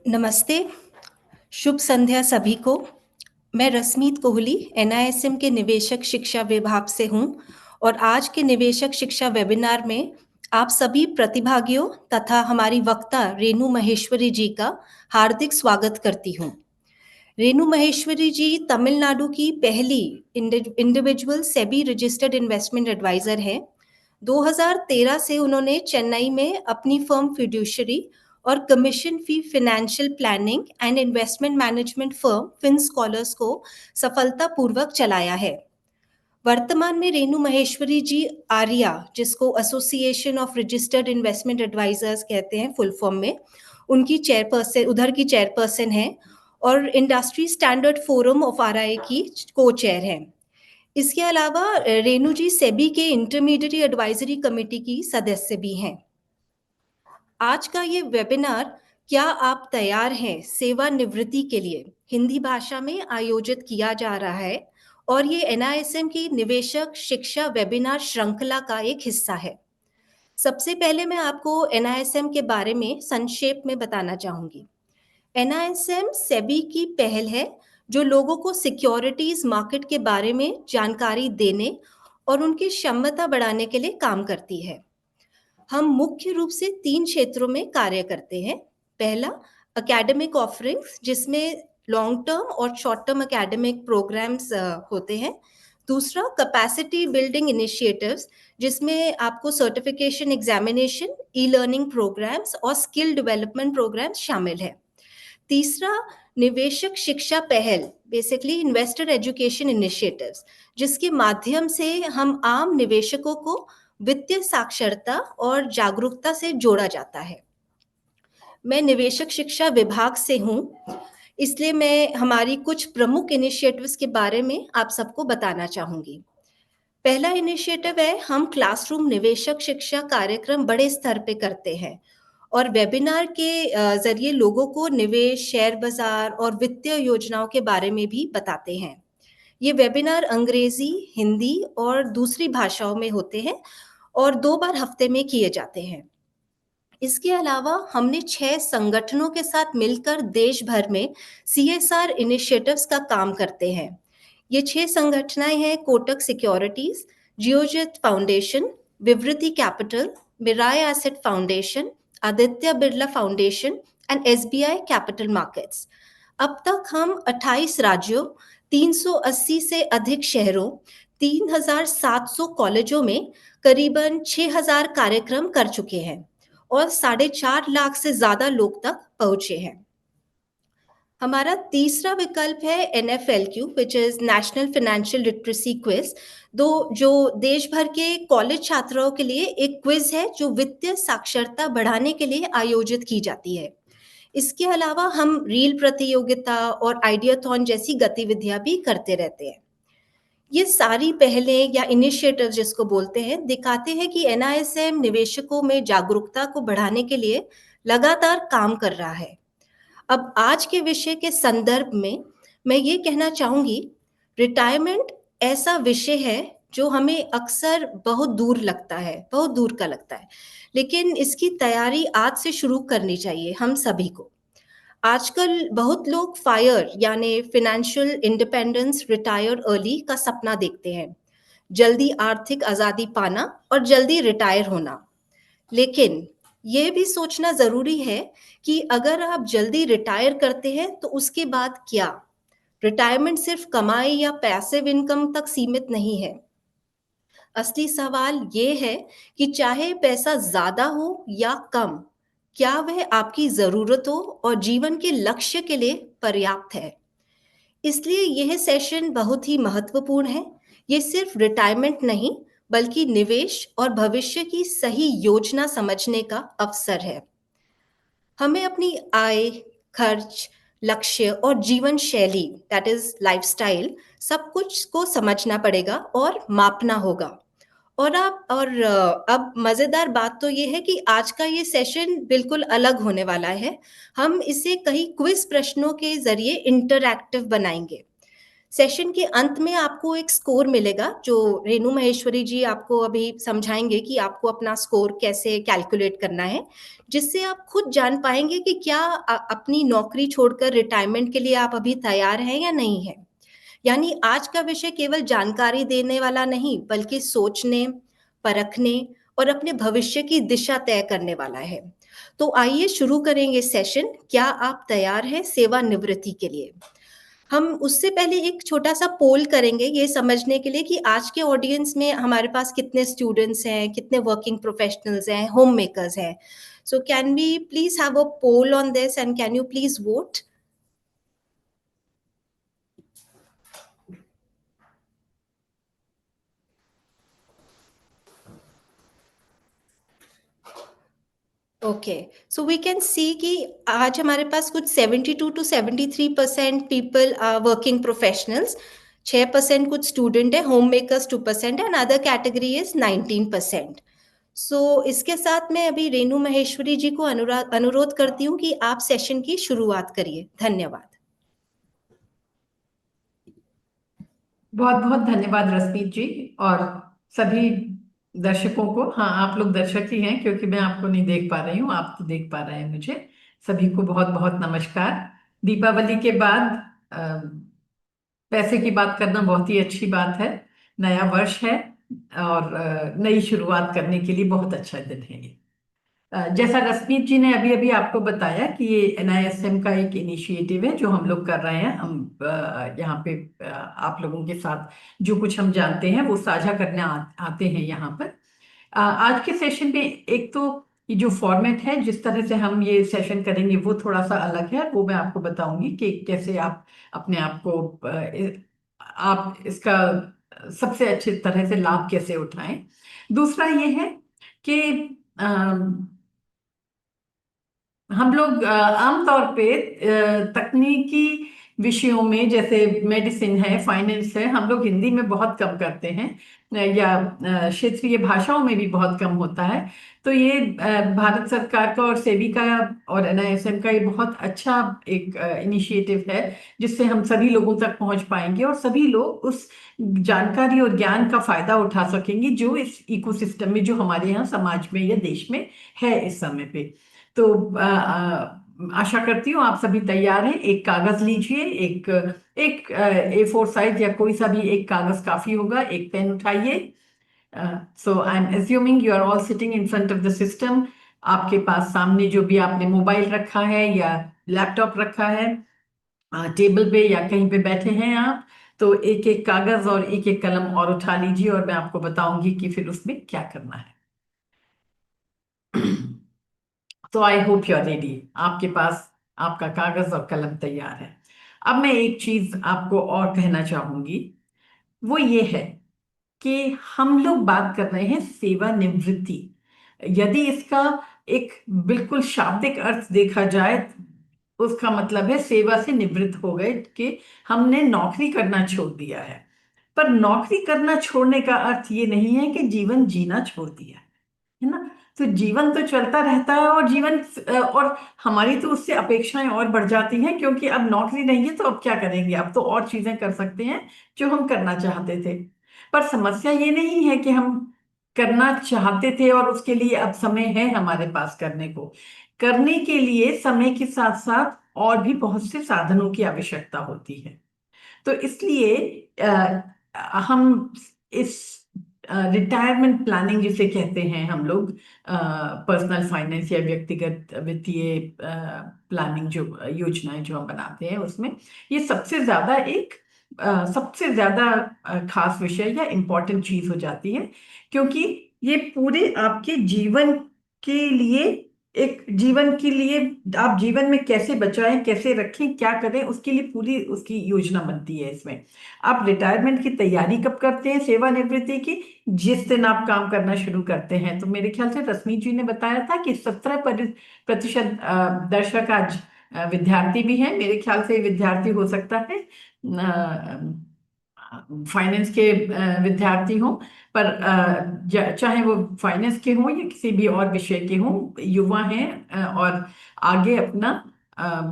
नमस्ते, शुभ संध्या सभी को। मैं रसमीत कोहली एनआईएसएम के निवेशक शिक्षा विभाग से हूँ और आज के निवेशक शिक्षा वेबिनार में आप सभी प्रतिभागियों तथा हमारी वक्ता रेणु महेश्वरी जी का हार्दिक स्वागत करती हूँ। रेणु महेश्वरी जी तमिलनाडु की पहली individual SEBI registered investment adviser हैं। 2013 से उन्होंने चेन्नई में अपनी फर्म फिड्यूशरी और commission fee financial planning and investment management firm Fin Scholars को सफलतापूर्वक चलाया है। वर्तमान में रेणु महेश्वरी जी आर्या, जिसको association of registered investment advisers कहते हैं फुल फॉर्म में, उनकी चेयरपर्सन, उधर की चेयरपर्सन हैं और industry standard forum of RI की को चेयर हैं। इसके अलावा रेणु जी सेबी के इंटरमीडिएट एडवाइजरी कमेटी की सदस्य भी हैं। आज का ये वेबिनार क्या आप तैयार हैं सेवानिवृत्ति के लिए हिंदी भाषा में आयोजित किया जा रहा है और ये एनआईएसएम की निवेशक शिक्षा वेबिनार श्रृंखला का एक हिस्सा है। सबसे पहले मैं आपको एनआईएसएम के बारे में संक्षेप में बताना चाहूंगी। एनआईएसएम सेबी की पहल है जो लोगों को सिक्योरिटीज मार्केट के बारे में जानकारी देने और उनकी क्षमता बढ़ाने के लिए काम करती है। हम मुख्य रूप से 3 क्षेत्रों में कार्य करते हैं। पहला, एकेडमिक ऑफरिंग्स, जिसमें लॉन्ग टर्म और शॉर्ट टर्म एकेडमिक प्रोग्राम्स होते हैं। दूसरा, कैपेसिटी बिल्डिंग इनिशिएटिव्स, जिसमें आपको certification examination, e learning programmes और स्किल डेवलपमेंट प्रोग्राम्स शामिल है। तीसरा, निवेशक शिक्षा पहल, बेसिकली इन्वेस्टर एजुकेशन इनिशिएटिव्स, जिसके माध्यम से हम आम निवेशकों को वित्तीय साक्षरता और जागरूकता से जोड़ा जाता है। मैं निवेशक शिक्षा विभाग से हूँ, इसलिए मैं हमारी कुछ प्रमुख इनिशिएटिव्स के बारे में आप सबको बताना चाहूंगी। पहला इनिशिएटिव है, हम क्लासरूम निवेशक शिक्षा कार्यक्रम बड़े स्तर पे करते हैं और वेबिनार के जरिए लोगों को निवेश, शेयर बाजार और वित्तीय योजनाओं के बारे में भी बताते हैं। ये वेबिनार अंग्रेजी, हिंदी और दूसरी भाषाओं में होते हैं और 2 बार हफ्ते में किए जाते हैं। इसके अलावा हमने 6 संगठनों के साथ मिलकर देश भर में सीएसआर इनिशिएटिव्स का काम करते हैं। ये 6 संगठनाएं हैं Kotak securities, Geojit foundation, Vivriti capital, Mirae asset foundation, Aditya Birla foundation and SBI capital markets. अब तक हम 28 राज्यों, 380 से अधिक शहरों, 3700 कॉलेजों में करीबन 6000 कार्यक्रम कर चुके हैं और 4.5 लाख से ज्यादा लोग तक पहुंचे हैं। हमारा तीसरा विकल्प है NFLQ, which is national financial literacy quiz, जो देश भर के कॉलेज छात्रों के लिए एक क्विज है जो वित्तीय साक्षरता बढ़ाने के लिए आयोजित की जाती है। इसके अलावा हम रील प्रतियोगिता और आइडियाथॉन जैसी गतिविधियां भी करते रहते हैं। ये सारी पहलें या इनिशिएटिव जिसको बोलते हैं, दिखाते हैं कि एनआईएसएम निवेशकों में जागरूकता को बढ़ाने के लिए लगातार काम कर रहा है। अब आज के विषय के संदर्भ में मैं ये कहना चाहूंगी, रिटायरमेंट ऐसा विषय है जो हमें अक्सर बहुत दूर लगता है, बहुत दूर का लगता है, लेकिन इसकी तैयारी आज से शुरू करनी चाहिए हम सभी को। आजकल बहुत लोग फायर यानी फाइनेंशियल इंडिपेंडेंस, रिटायर अर्ली का सपना देखते हैं, जल्दी आर्थिक आजादी पाना और जल्दी रिटायर होना। लेकिन ये भी सोचना जरूरी है कि अगर आप जल्दी रिटायर करते हैं तो उसके बाद क्या? रिटायरमेंट सिर्फ कमाई या पैसिव इनकम तक सीमित नहीं है। असली सवाल ये है कि चाहे पैसा ज्यादा हो या कम, क्या वह आपकी जरूरतों और जीवन के लक्ष्य के लिए पर्याप्त है? इसलिए यह सेशन बहुत ही महत्वपूर्ण है। ये सिर्फ रिटायरमेंट नहीं, बल्कि निवेश और भविष्य की सही योजना समझने का अवसर है। हमें अपनी आय, खर्च, लक्ष्य और जीवन शैली, दैट इज लाइफस्टाइल, सब कुछ को समझना पड़ेगा और मापना होगा। अब मजेदार बात तो ये है कि आज का ये सेशन बिल्कुल अलग होने वाला है। हम इसे कई क्विज प्रश्नों के जरिए इंटरैक्टिव बनाएंगे। सेशन के अंत में आपको एक स्कोर मिलेगा जो रेणु महेश्वरी जी आपको अभी समझाएँगे कि आपको अपना स्कोर कैसे कैलकुलेट करना है, जिससे आप खुद जान पाएँगे कि क्या अपनी नौकरी छोड़कर रिटायरमेंट के लिए आप अभी तैयार हैं या नहीं हैं। यानी आज का विषय केवल जानकारी देने वाला नहीं, बल्कि सोचने, परखने और अपने भविष्य की दिशा तय करने वाला है। तो आइए शुरू करेंगे सेशन, क्या आप तैयार हैं सेवानिवृत्ति के लिए? हम उससे पहले एक छोटा-सा पोल करेंगे ये समझने के लिए कि आज के ऑडियंस में हमारे पास कितने स्टूडेंट्स हैं, कितने वर्किंग प्रोफेशनल्स हैं, होम मेकर्स हैं। So can we please have a poll on this and can you please vote? Okay, so we can see कि आज हमारे पास कुछ 72 to 73% people are working professionals, 6% कुछ स्टूडेंट है, home makers 2% and other category is 19%। So इसके साथ मैं अभी रेणु महेश्वरी जी को अनुरोध करती हूँ कि आप सेशन की शुरुआत करिए। धन्यवाद। बहुत बहुत धन्यवाद रश्मि जी। और सभी दर्शकों को, हाँ आप लोग दर्शक ही हैं क्योंकि मैं आपको नहीं देख पा रही हूँ, आप तो देख पा रहे हैं मुझे। सभी को बहुत बहुत नमस्कार। दीपावली के बाद पैसे की बात करना बहुत ही अच्छी बात है। नया वर्ष है और नई शुरुआत करने के लिए बहुत अच्छा दिन है ये। जैसा रश्मीत जी ने अभी अभी आपको बताया कि ये एनआईएसएम का एक इनिशिएटिव है जो हम लोग कर रहे हैं। हम यहाँ पे आप लोगों के साथ जो कुछ हम जानते हैं वो साझा करने आते हैं यहाँ पर। आज के सेशन में एक तो ये जो फॉर्मेट है, जिस तरह से हम ये सेशन करेंगे वो थोड़ा सा अलग है। वो मैं आपको बताऊंगी कि कैसे आप अपने आप को आप इसका सबसे अच्छे तरह से लाभ कैसे उठाएं। दूसरा ये है कि हम लोग आमतौर पे तकनीकी विषयों में, जैसे मेडिसिन है, फाइनेंस है, हम लोग हिंदी में बहुत कम करते हैं या क्षेत्रीय भाषाओं में भी बहुत कम होता है। तो ये भारत सरकार का और सेबी का और एनआईएसएम का ये बहुत अच्छा एक इनिशिएटिव है जिससे हम सभी लोगों तक पहुंच पाएंगे और सभी लोग उस जानकारी और ज्ञान का फायदा उठा सकेंगे जो इस इकोसिस्टम में, जो हमारे यहाँ समाज में या देश में है इस समय पे। तो आशा करती हूँ आप सभी तैयार हैं। एक कागज लीजिए, एक एक A4 साइज या कोई सा भी एक कागज काफी होगा। एक पेन उठाइए। So I am assuming you are all sitting in front of the system. आपके पास सामने जो भी आपने मोबाइल रखा है या लैपटॉप रखा है, टेबल पे या कहीं पे बैठे हैं आप, तो एक एक कागज और एक एक कलम और उठा लीजिए और मैं आपको बताऊंगी कि फिर उसमें क्या करना है। तो I hope you are ready. आपके पास आपका कागज और कलम तैयार है। अब मैं एक चीज आपको और कहना चाहूंगी, वो ये है कि हम लोग बात कर रहे हैं सेवानिवृत्ति। यदि इसका एक बिल्कुल शाब्दिक अर्थ देखा जाए, उसका मतलब है सेवा से निवृत्त हो गए, कि हमने नौकरी करना छोड़ दिया है। पर नौकरी करना छोड़ने का अर्थ ये नहीं है कि जीवन जीना छोड़ दिया है ना। तो जीवन तो चलता रहता है और जीवन और हमारी तो उससे अपेक्षाएं और बढ़ जाती हैं, क्योंकि अब नौकरी नहीं है तो अब क्या करेंगे, अब तो और चीजें कर सकते हैं जो हम करना चाहते थे। पर समस्या ये नहीं है कि हम करना चाहते थे और उसके लिए अब समय है हमारे पास करने को। करने के लिए समय के साथ साथ और भी बहुत से साधनों की आवश्यकता होती है। तो इसलिए हम इस रिटायरमेंट प्लानिंग जिसे कहते हैं हम लोग, पर्सनल फाइनेंस या व्यक्तिगत वित्तीय प्लानिंग, जो योजनाएं जो हम बनाते हैं, उसमें ये सबसे ज्यादा सबसे ज्यादा खास विषय या इम्पोर्टेंट चीज हो जाती है। क्योंकि ये पूरे आपके जीवन के लिए, एक जीवन के लिए आप जीवन में कैसे बचाएं, कैसे रखें, क्या करें, उसके लिए पूरी उसकी योजना बनती है इसमें। आप रिटायरमेंट की तैयारी कब करते हैं, सेवानिवृत्ति की? जिस दिन आप काम करना शुरू करते हैं। तो मेरे ख्याल से रश्मि जी ने बताया था कि 17% दर्शक आज विद्यार्थी भी हैं। मेरे ख्याल से विद्यार्थी हो सकता है फाइनेंस के विद्यार्थी हों, पर चाहे वो फाइनेंस के हों या किसी भी और विषय के हों, युवा हैं और आगे अपना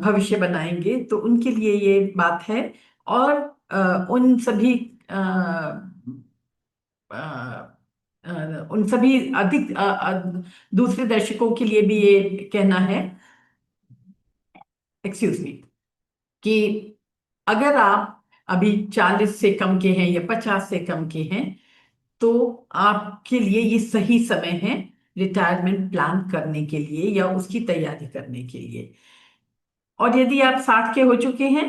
भविष्य बनाएंगे, तो उनके लिए ये बात है। और उन सभी अ, अ, उन सभी अधिक दूसरे दर्शकों के लिए भी ये कहना है, एक्सक्यूज मी, कि अगर आप अभी 40 से कम के हैं या 50 से कम के हैं, तो आपके लिए ये सही समय है रिटायरमेंट प्लान करने के लिए या उसकी तैयारी करने के लिए। और यदि आप 60 के हो चुके हैं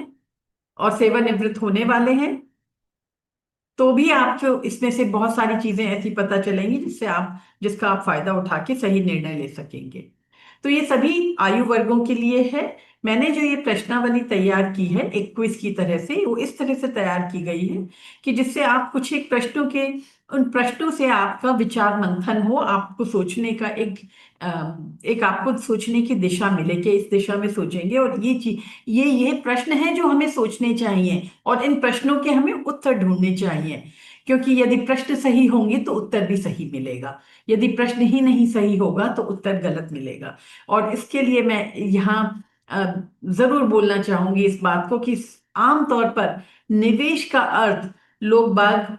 और सेवानिवृत्त होने वाले हैं, तो भी आपको इसमें से बहुत सारी चीजें ऐसी पता चलेंगी जिसका आप फायदा उठा के सही निर्णय ले सकेंगे। तो ये सभी आयु वर्गों के लिए है। मैंने जो ये प्रश्नावली तैयार की है एक क्विज की तरह से, वो इस तरह से तैयार की गई है कि जिससे आप कुछ एक प्रश्नों के उन प्रश्नों से आपका विचार मंथन हो, आपको सोचने का एक आपको सोचने की दिशा मिले कि इस दिशा में सोचेंगे, और ये प्रश्न है जो हमें सोचने चाहिए और इन प्रश्नों के हमें उत्तर ढूंढने चाहिए। क्योंकि यदि प्रश्न सही होंगे तो उत्तर भी सही मिलेगा, यदि प्रश्न ही नहीं सही होगा तो उत्तर गलत मिलेगा। और इसके लिए मैं यहाँ जरूर बोलना चाहूंगी इस बात को कि आमतौर पर निवेश का अर्थ लोग बाग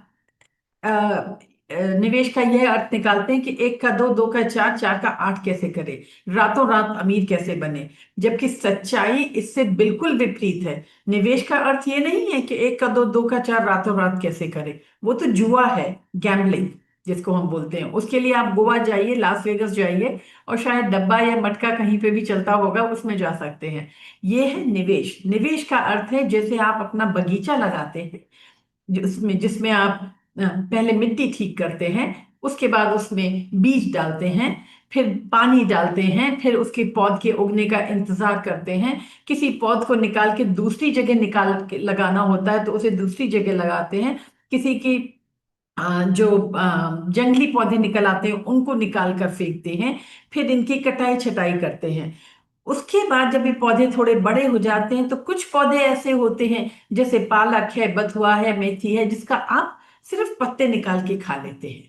अ, निवेश का यह अर्थ निकालते हैं कि एक का दो, दो का चार, चार का आठ कैसे करे, रातों रात अमीर कैसे बने। जबकि सच्चाई इससे बिल्कुल विपरीत है। निवेश का अर्थ ये नहीं है कि एक का दो, दो का चार, रातों रात कैसे करे। वो तो जुआ है, गैम्बलिंग जिसको हम बोलते हैं। उसके लिए आप गोवा जाइए, लास वेगस जाइए, और शायद डब्बा या मटका कहीं पे भी चलता होगा, उसमें जा सकते हैं। ये है निवेश। निवेश का अर्थ है जैसे आप अपना बगीचा लगाते हैं, जिसमें आप पहले मिट्टी ठीक करते हैं, उसके बाद उसमें बीज डालते हैं, फिर पानी डालते हैं, फिर उसके पौध के उगने का इंतजार करते हैं। किसी पौध को निकाल के दूसरी जगह निकाल के लगाना होता है तो उसे दूसरी जगह लगाते हैं। किसी की जो जंगली पौधे निकल आते हैं उनको निकाल कर फेंकते हैं, फिर इनकी कटाई छटाई करते हैं। उसके बाद जब ये पौधे थोड़े बड़े हो जाते हैं तो कुछ पौधे ऐसे होते हैं, जैसे पालक है, बथुआ है, मेथी है, जिसका आप सिर्फ पत्ते निकाल के खा लेते हैं,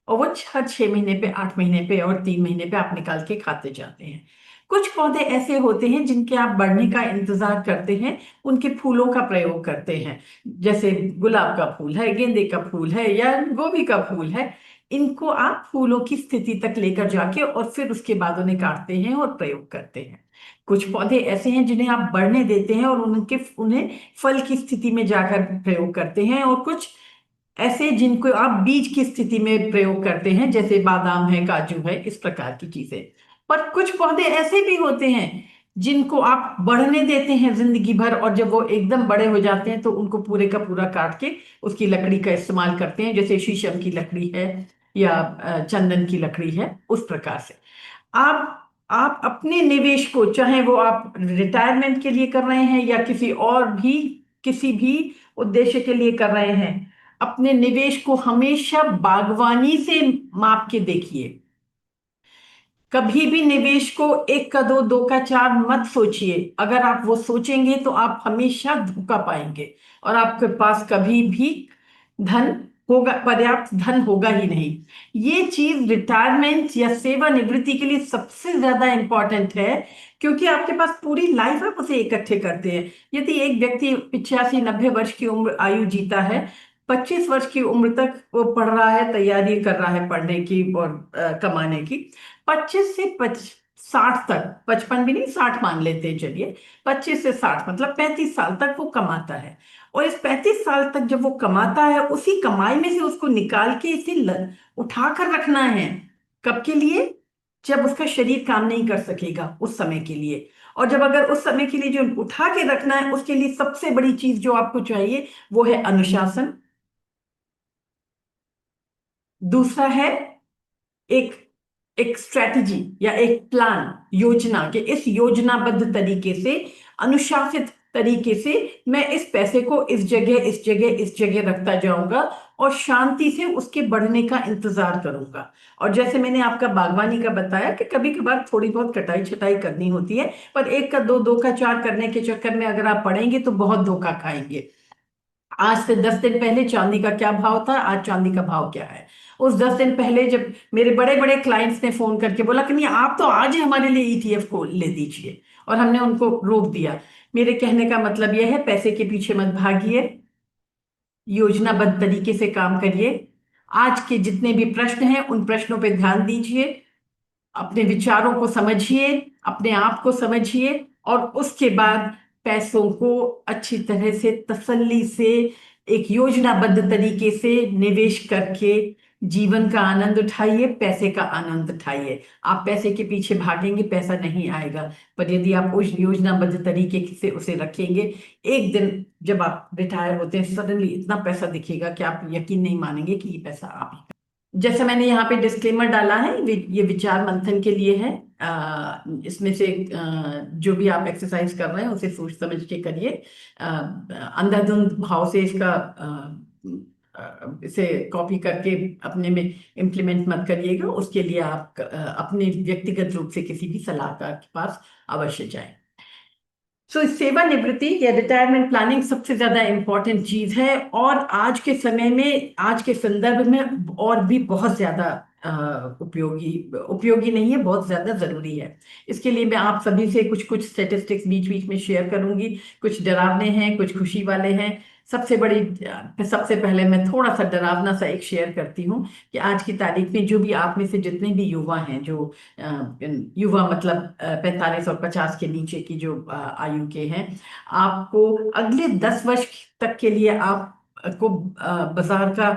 और वो हर 6 महीने पे, 8 महीने पे और 3 महीने पे आप निकाल के खाते जाते हैं। कुछ पौधे ऐसे होते हैं जिनके आप बढ़ने का इंतजार करते हैं, उनके फूलों का प्रयोग करते हैं, जैसे गुलाब का फूल है, गेंदे का फूल है, या गोभी का फूल है। इनको आप फूलों की स्थिति तक लेकर जाके और फिर उसके बाद उन्हें काटते हैं और प्रयोग करते हैं। कुछ पौधे ऐसे हैं जिन्हें आप बढ़ने देते हैं और उन्हें फल की स्थिति में जाकर प्रयोग करते हैं, और कुछ ऐसे जिनको आप बीज की स्थिति में प्रयोग करते हैं, जैसे बादाम है, काजू है, इस प्रकार की चीजें। पर कुछ पौधे ऐसे भी होते हैं जिनको आप बढ़ने देते हैं जिंदगी भर, और जब वो एकदम बड़े हो जाते हैं तो उनको पूरे का पूरा काट के उसकी लकड़ी का इस्तेमाल करते हैं, जैसे शीशम की लकड़ी है या चंदन की लकड़ी है, उस प्रकार से। आप अपने निवेश को, चाहे वो आप रिटायरमेंट के लिए कर रहे हैं या किसी भी उद्देश्य के लिए कर रहे हैं, अपने निवेश को हमेशा बागवानी से माप के देखिए। कभी भी निवेश को एक का दो, दो का चार मत सोचिए। अगर आप वो सोचेंगे तो आप हमेशा धोखा पाएंगे, और आपके पास कभी भी धन पर्याप्त धन होगा ही नहीं। ये चीज रिटायरमेंट या सेवानिवृत्ति के लिए सबसे ज्यादा इंपॉर्टेंट है, क्योंकि आपके पास पूरी लाइफ आप उसे इकट्ठे करते हैं। यदि एक व्यक्ति 85-90 वर्ष की उम्र आयु जीता है, 25 वर्ष की उम्र तक वो पढ़ रहा है, तैयारी कर रहा है पढ़ने की और कमाने की, 25 से 60 तक, 55 भी नहीं, 60 मान लेते हैं चलिए, 25 से 60 मतलब 35 साल तक वो कमाता है। और इस 35 साल तक जब वो कमाता है, उसी कमाई में से उसको निकाल के उठा कर रखना है। कब के लिए? जब उसका शरीर काम नहीं कर सकेगा उस समय के लिए। और जब अगर उस समय के लिए जो उठा के रखना है, उसके लिए सबसे बड़ी चीज जो आपको चाहिए वो है अनुशासन। दूसरा है एक एक स्ट्रेटजी या एक प्लान, योजना, कि इस योजनाबद्ध तरीके से, अनुशासित तरीके से मैं इस पैसे को इस जगह, इस जगह, इस जगह रखता जाऊंगा और शांति से उसके बढ़ने का इंतजार करूंगा। और जैसे मैंने आपका बागवानी का बताया कि कभी कभार थोड़ी बहुत कटाई छटाई करनी होती है, पर एक का दो, दो का चार करने के चक्कर में अगर आप पढ़ेंगे तो बहुत धोखा खाएंगे। आज से 10 दिन पहले चांदी का क्या भाव था, आज चांदी का भाव क्या है। उस 10 दिन पहले जब मेरे बड़े बड़े क्लाइंट्स ने फोन करके बोला कि नहीं, आप तो आज ही हमारे लिए ईटीएफ को ले दीजिए, और हमने उनको रोक दिया। मेरे कहने का मतलब यह है, पैसे के पीछे मत भागिए, योजनाबद्ध तरीके से काम करिए। आज के जितने भी प्रश्न हैं उन प्रश्नों पे ध्यान दीजिए, अपने विचारों को समझिए, अपने आप को समझिए, और उसके बाद पैसों को अच्छी तरह से तसल्ली से एक योजनाबद्ध तरीके से निवेश करके जीवन का आनंद उठाइए, पैसे का आनंद उठाइए। आप पैसे के पीछे भागेंगे, पैसा नहीं आएगा। पर यदि आप उस योजनाबद्ध तरीके से उसे रखेंगे, एक दिन जब आप रिटायर होते हैं सडनली इतना पैसा दिखेगा कि आप यकीन नहीं मानेंगे कि ये पैसा आप ही। जैसे मैंने यहाँ पे डिस्क्लेमर डाला है, ये विचार मंथन के लिए है। इसमें से जो भी आप एक्सरसाइज कर रहे हैं उसे सोच समझ के करिए। अंधाधुंध भाव से इसका इसे कॉपी करके अपने में इम्प्लीमेंट मत करिएगा। उसके लिए आप अपने व्यक्तिगत रूप से किसी भी सलाहकार के पास अवश्य जाएं। सेवानिवृत्ति या रिटायरमेंट प्लानिंग सबसे ज्यादा इंपॉर्टेंट चीज है, और आज के समय में, आज के संदर्भ में और भी बहुत ज्यादा उपयोगी उपयोगी नहीं है, बहुत ज्यादा जरूरी है। इसके लिए मैं आप सभी से कुछ कुछ स्टेटिस्टिक्स बीच बीच में शेयर करूंगी। कुछ डरावने हैं, कुछ खुशी वाले हैं। सबसे पहले मैं थोड़ा सा डरावना सा एक शेयर करती हूँ कि आज की तारीख में जो भी आप में से जितने भी युवा हैं, जो युवा मतलब 45 और 50 के नीचे की जो आयु के हैं, आपको अगले 10 वर्ष तक के लिए आपको बाजार का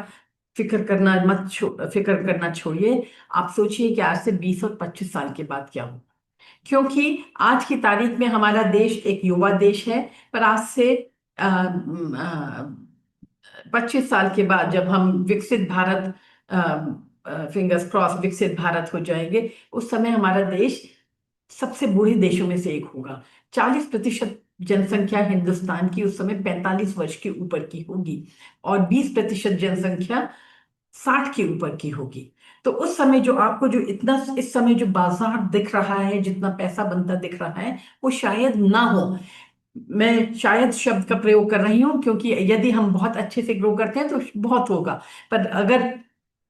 फिक्र करना छोड़िए। आप सोचिए कि आज से 20 और 25 साल के बाद क्या हो। क्योंकि आज की तारीख में हमारा देश एक युवा देश है, पर आज से 25 साल के बाद जब हम विकसित भारत, फिंगर्स क्रॉस, विकसित भारत हो जाएंगे, उस समय हमारा देश सबसे बूढ़े देशों में से एक होगा। 40% जनसंख्या हिंदुस्तान की उस समय 45 वर्ष के ऊपर की होगी, और 20% जनसंख्या 60 के ऊपर की होगी। तो उस समय जो आपको जो इतना इस समय जो बाजार दिख रहा है, जितना पैसा बनता दिख रहा है, वो शायद ना हो। मैं शायद शब्द का प्रयोग कर रही हूँ, क्योंकि यदि हम बहुत अच्छे से ग्रो करते हैं तो बहुत होगा, पर अगर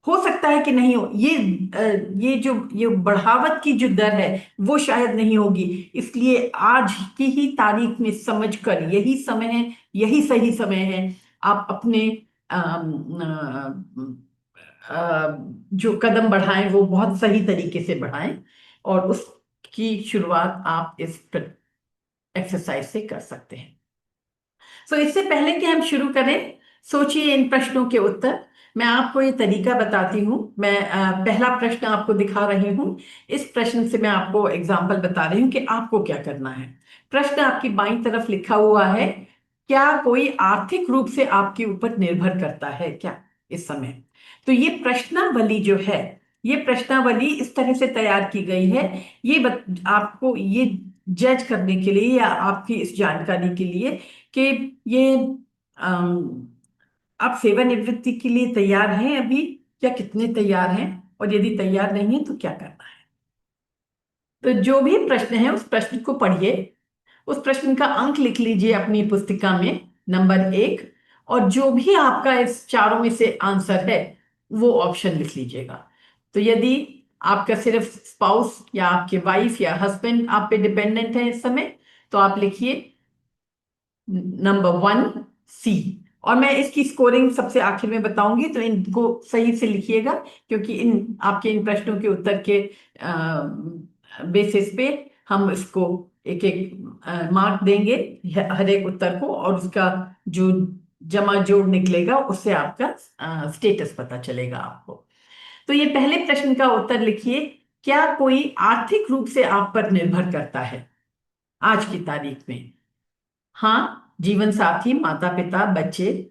हो सकता है कि नहीं हो, ये बढ़ावत की जो दर है वो शायद नहीं होगी। इसलिए आज की ही तारीख में समझकर यही समय है, यही सही समय है। आप अपने जो कदम बढ़ाएं वो बहुत सही तरीके से बढ़ाएं, और उसकी शुरुआत आप इस एक्सरसाइज से कर सकते हैं। इससे पहले कि हम शुरू करें, सोचिए इन प्रश्नों के उत्तर। मैं आपको ये तरीका बताती हूँ। मैं पहला प्रश्न आपको दिखा रही हूँ। इस प्रश्न से मैं आपको एग्जाम्पल बता रही हूँ कि आपको क्या करना है। प्रश्न आपकी बाईं तरफ लिखा हुआ है, क्या कोई आर्थिक रूप से आपके ऊपर निर्भर करता है क्या इस समय। तो ये प्रश्नावली जो है, ये प्रश्नावली इस तरह से तैयार की गई है, आपको ये जज करने के लिए या आपकी इस जानकारी के लिए कि ये अम, आप सेवानिवृत्ति के लिए तैयार हैं अभी, या कितने तैयार हैं, और यदि तैयार नहीं है तो क्या करना है। तो जो भी प्रश्न है उस प्रश्न को पढ़िए, उस प्रश्न का अंक लिख लीजिए अपनी पुस्तिका में, नंबर 1, और जो भी आपका इस चारों में से आंसर है वो ऑप्शन लिख लीजिएगा। तो यदि आपका सिर्फ स्पाउस या आपके वाइफ या हस्बैंड आप पे डिपेंडेंट है इस समय, तो आप लिखिए नंबर 1 सी। और मैं इसकी स्कोरिंग सबसे आखिर में बताऊंगी, तो इनको सही से लिखिएगा, क्योंकि इन प्रश्नों के उत्तर के बेसिस पे हम इसको एक एक मार्क देंगे हर एक उत्तर को, और उसका जो जमा जोड़ निकलेगा उससे आपका स्टेटस पता चलेगा आपको। तो ये पहले प्रश्न का उत्तर लिखिए, क्या कोई आर्थिक रूप से आप पर निर्भर करता है आज की तारीख में। हाँ, जीवन साथी, माता पिता, बच्चे।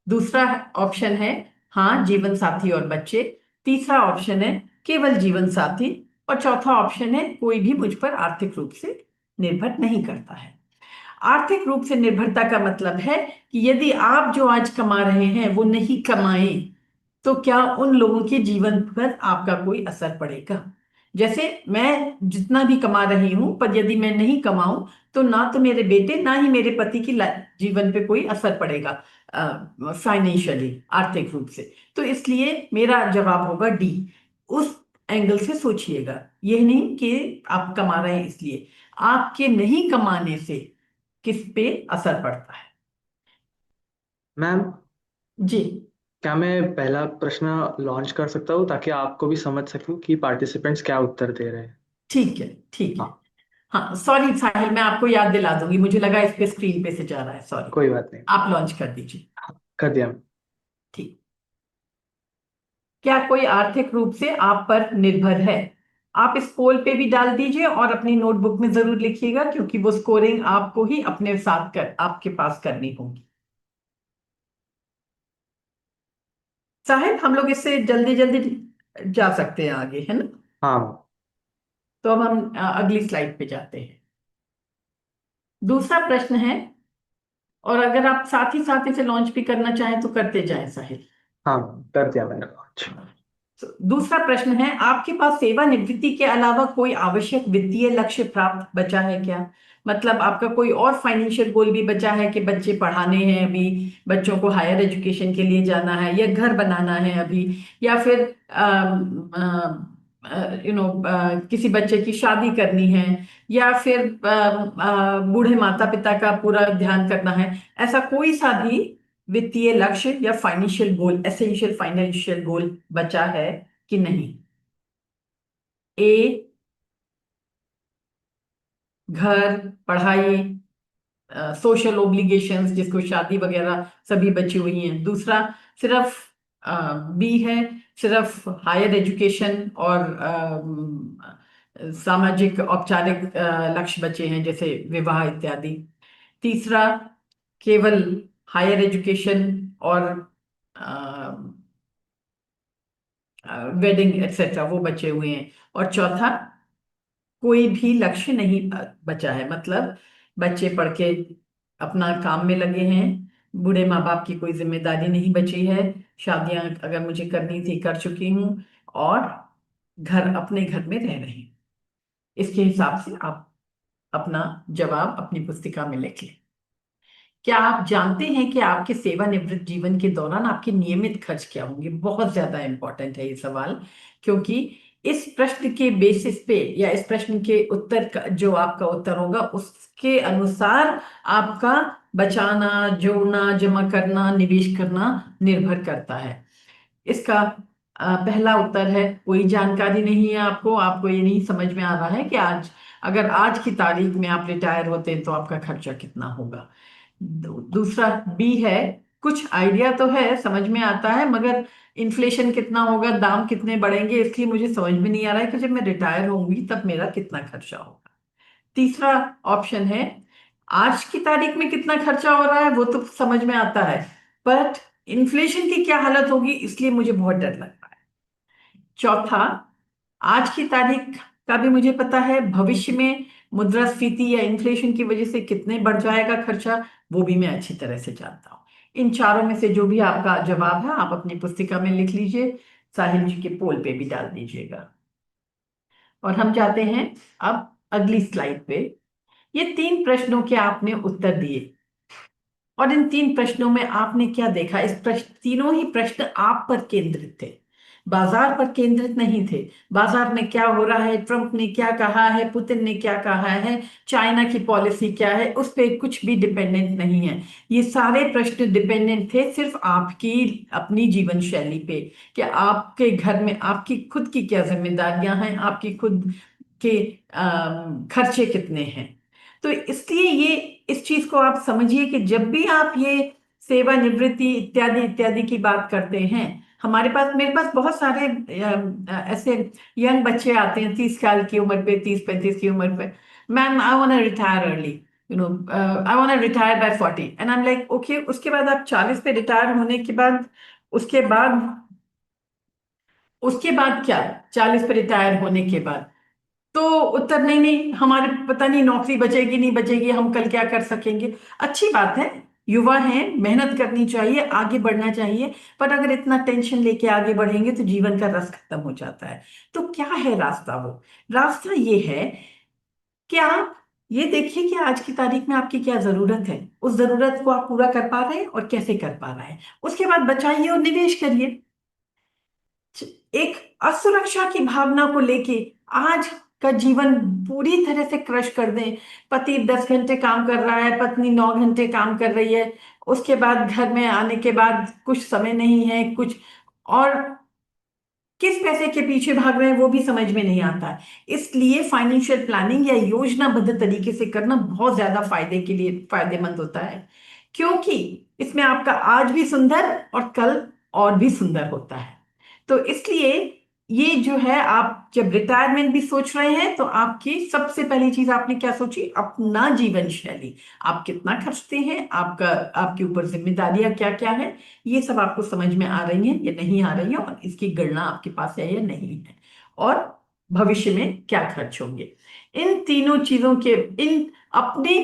दूसरा ऑप्शन है हाँ, जीवन साथी और बच्चे। तीसरा ऑप्शन है केवल जीवन साथी, और चौथा ऑप्शन है कोई भी मुझ पर आर्थिक रूप से निर्भर नहीं करता है। आर्थिक रूप से निर्भरता का मतलब है कि यदि आप जो आज कमा रहे हैं वो नहीं कमाएं, तो क्या उन लोगों के जीवन पर आपका कोई असर पड़ेगा। जैसे मैं जितना भी कमा रही हूं, पर यदि मैं नहीं कमाऊं तो ना तो मेरे बेटे ना ही मेरे पति की जीवन पे कोई असर पड़ेगा फाइनेंशियली, आर्थिक रूप से। तो इसलिए मेरा जवाब होगा डी। उस एंगल से सोचिएगा, यह नहीं कि आप कमा रहे हैं इसलिए, आपके नहीं कमाने से किस पे असर पड़ता है। मैम, जी। क्या मैं पहला प्रश्न लॉन्च कर सकता हूँ ताकि आपको भी समझ सकूं कि पार्टिसिपेंट्स क्या उत्तर दे रहे हैं? ठीक है, ठीक है। हाँ, हाँ, सॉरी साहिल, मैं आपको याद दिला दूंगी, मुझे लगा इस पे स्क्रीन पे से जा रहा है, सॉरी। कोई बात नहीं। आप लॉन्च कर दीजिए। कर दिया। ठीक। क्या कोई आर्थिक रूप से आप पर निर्भर है? आप इस पोल पे भी डाल दीजिए और अपनी नोटबुक में जरूर लिखिएगा, क्योंकि वो स्कोरिंग आपको ही अपने साथ कर आपके पास करनी होगी। साहिब, हम लोग इससे जल्दी जल्दी जा सकते हैं आगे, है ना? हाँ। तो अब हम अगली स्लाइड पे जाते हैं। दूसरा प्रश्न है, और अगर आप साथ ही साथ इसे लॉन्च भी करना चाहें तो करते जाएं साहिल। हाँ, कर दिया मैंने लॉन्च। तो दूसरा प्रश्न है, आपके पास सेवानिवृत्ति के अलावा कोई आवश्यक वित्तीय लक्ष्य प्राप्त बचा है क्या? मतलब आपका कोई और फाइनेंशियल गोल भी बचा है कि बच्चे पढ़ाने हैं अभी, बच्चों को हायर एजुकेशन के लिए जाना है, या घर बनाना है अभी, या फिर किसी बच्चे की शादी करनी है, या फिर बूढ़े माता पिता का पूरा ध्यान करना है। ऐसा कोई सा भी वित्तीय लक्ष्य या financial goal, essential financial goal बचा है कि नहीं? ए, घर, पढ़ाई, सोशल ओब्लिगेशंस जिसको शादी वगैरह सभी बची हुई हैं। दूसरा, सिर्फ बी है, सिर्फ हायर एजुकेशन और सामाजिक औपचारिक लक्ष्य बचे हैं, जैसे विवाह इत्यादि। तीसरा, केवल हायर एजुकेशन और वेडिंग एक्सेट्रा वो बचे हुए हैं। और चौथा, कोई भी लक्ष्य नहीं बचा है, मतलब बच्चे पढ़ के अपना काम में लगे हैं, बूढ़े माँ बाप की कोई जिम्मेदारी नहीं बची है, शादियां अगर मुझे करनी थी कर चुकी हूँ, और घर, अपने घर में रह रहे हैं। इसके हिसाब से आप अपना जवाब अपनी पुस्तिका में लिख लें। क्या आप जानते हैं कि आपके सेवानिवृत्त जीवन के दौरान आपके नियमित खर्च क्या होंगे? बहुत ज्यादा इंपॉर्टेंट है ये सवाल, क्योंकि इस प्रश्न के बेसिस पे, या इस प्रश्न के उत्तर का जो आपका उत्तर होगा उसके अनुसार आपका बचाना, जोड़ना, जमा करना, निवेश करना निर्भर करता है। इसका पहला उत्तर है, कोई जानकारी नहीं है आपको। आपको ये नहीं समझ में आ रहा है कि आज, अगर आज की तारीख में आप रिटायर होते हैं तो आपका खर्चा कितना होगा। दूसरा, बी है, कुछ आइडिया तो है, समझ में आता है, मगर इन्फ्लेशन कितना होगा, दाम कितने बढ़ेंगे, इसलिए मुझे समझ में नहीं आ रहा है कि जब मैं रिटायर होंगी तब मेरा कितना खर्चा होगा। तीसरा ऑप्शन है, आज की तारीख में कितना खर्चा हो रहा है वो तो समझ में आता है, बट इन्फ्लेशन की क्या हालत होगी इसलिए मुझे बहुत डर लग रहा है। चौथा, आज की तारीख का भी मुझे पता है, भविष्य में मुद्रास्फीति या इन्फ्लेशन की वजह से कितने बढ़ जाएगा खर्चा, वो भी मैं अच्छी तरह से जानता हूँ। इन चारों में से जो भी आपका जवाब है आप अपनी पुस्तिका में लिख लीजिए, साहिल जी के पोल पे भी डाल दीजिएगा। और हम जाते हैं अब अगली स्लाइड पे। ये तीन प्रश्नों के आपने उत्तर दिए, और इन तीन प्रश्नों में आपने क्या देखा? इस प्रश्न, तीनों ही प्रश्न आप पर केंद्रित थे, बाजार पर केंद्रित नहीं थे। बाजार में क्या हो रहा है, ट्रंप ने क्या कहा है, पुतिन ने क्या कहा है, चाइना की पॉलिसी क्या है, उस पर कुछ भी डिपेंडेंट नहीं है। ये सारे प्रश्न डिपेंडेंट थे सिर्फ आपकी अपनी जीवन शैली पे, कि आपके घर में आपकी खुद की क्या जिम्मेदारियां हैं, आपकी खुद के खर्चे कितने हैं। तो इसलिए ये, इस चीज को आप समझिए कि जब भी आप ये सेवानिवृत्ति इत्यादि इत्यादि की बात करते हैं, हमारे पास, मेरे पास बहुत सारे ऐसे यंग बच्चे आते हैं 30 साल की उम्र पे, 30-35 की उम्र पे, ma'am I want to retire early, I want to retire by 40, and I am like okay. उसके बाद आप 40 पे रिटायर होने के बाद, उसके बाद, उसके बाद क्या? 40 पे रिटायर होने के बाद तो उत्तर, नहीं नहीं, हमारे पता नहीं नौकरी बचेगी नहीं बचेगी, हम कल क्या कर सकेंगे। अच्छी बात है, युवा हैं, मेहनत करनी चाहिए, आगे बढ़ना चाहिए, पर अगर इतना टेंशन लेके आगे बढ़ेंगे तो जीवन का रस खत्म हो जाता है। तो क्या है रास्ता? वो रास्ता ये है कि आप ये देखिए कि आज की तारीख में आपकी क्या जरूरत है, उस जरूरत को आप पूरा कर पा रहे हैं और कैसे कर पा रहे हैं। उसके बाद बचाइए और निवेश करिए। एक असुरक्षा की भावना को लेके आज का जीवन पूरी तरह से क्रश कर दें। पति 10 घंटे काम कर रहा है, पत्नी 9 घंटे काम कर रही है, उसके बाद घर में आने के बाद कुछ समय नहीं है, कुछ और किस पैसे के पीछे भाग रहे हैं वो भी समझ में नहीं आता है। इसलिए फाइनेंशियल प्लानिंग या योजनाबद्ध तरीके से करना बहुत ज्यादा फायदे के लिए फायदेमंद होता है, क्योंकि इसमें आपका आज भी सुंदर और कल और भी सुंदर होता है। तो इसलिए ये जो है, आप जब रिटायरमेंट भी सोच रहे हैं तो आपकी सबसे पहली चीज आपने क्या सोची, अपना जीवन शैली, आप कितना खर्चते हैं, आपका आपके ऊपर जिम्मेदारियां क्या क्या है, ये सब आपको समझ में आ रही हैं या नहीं आ रही है, और इसकी गणना आपके पास है या नहीं है, और भविष्य में क्या खर्च होंगे। इन तीनों चीजों के इन अपने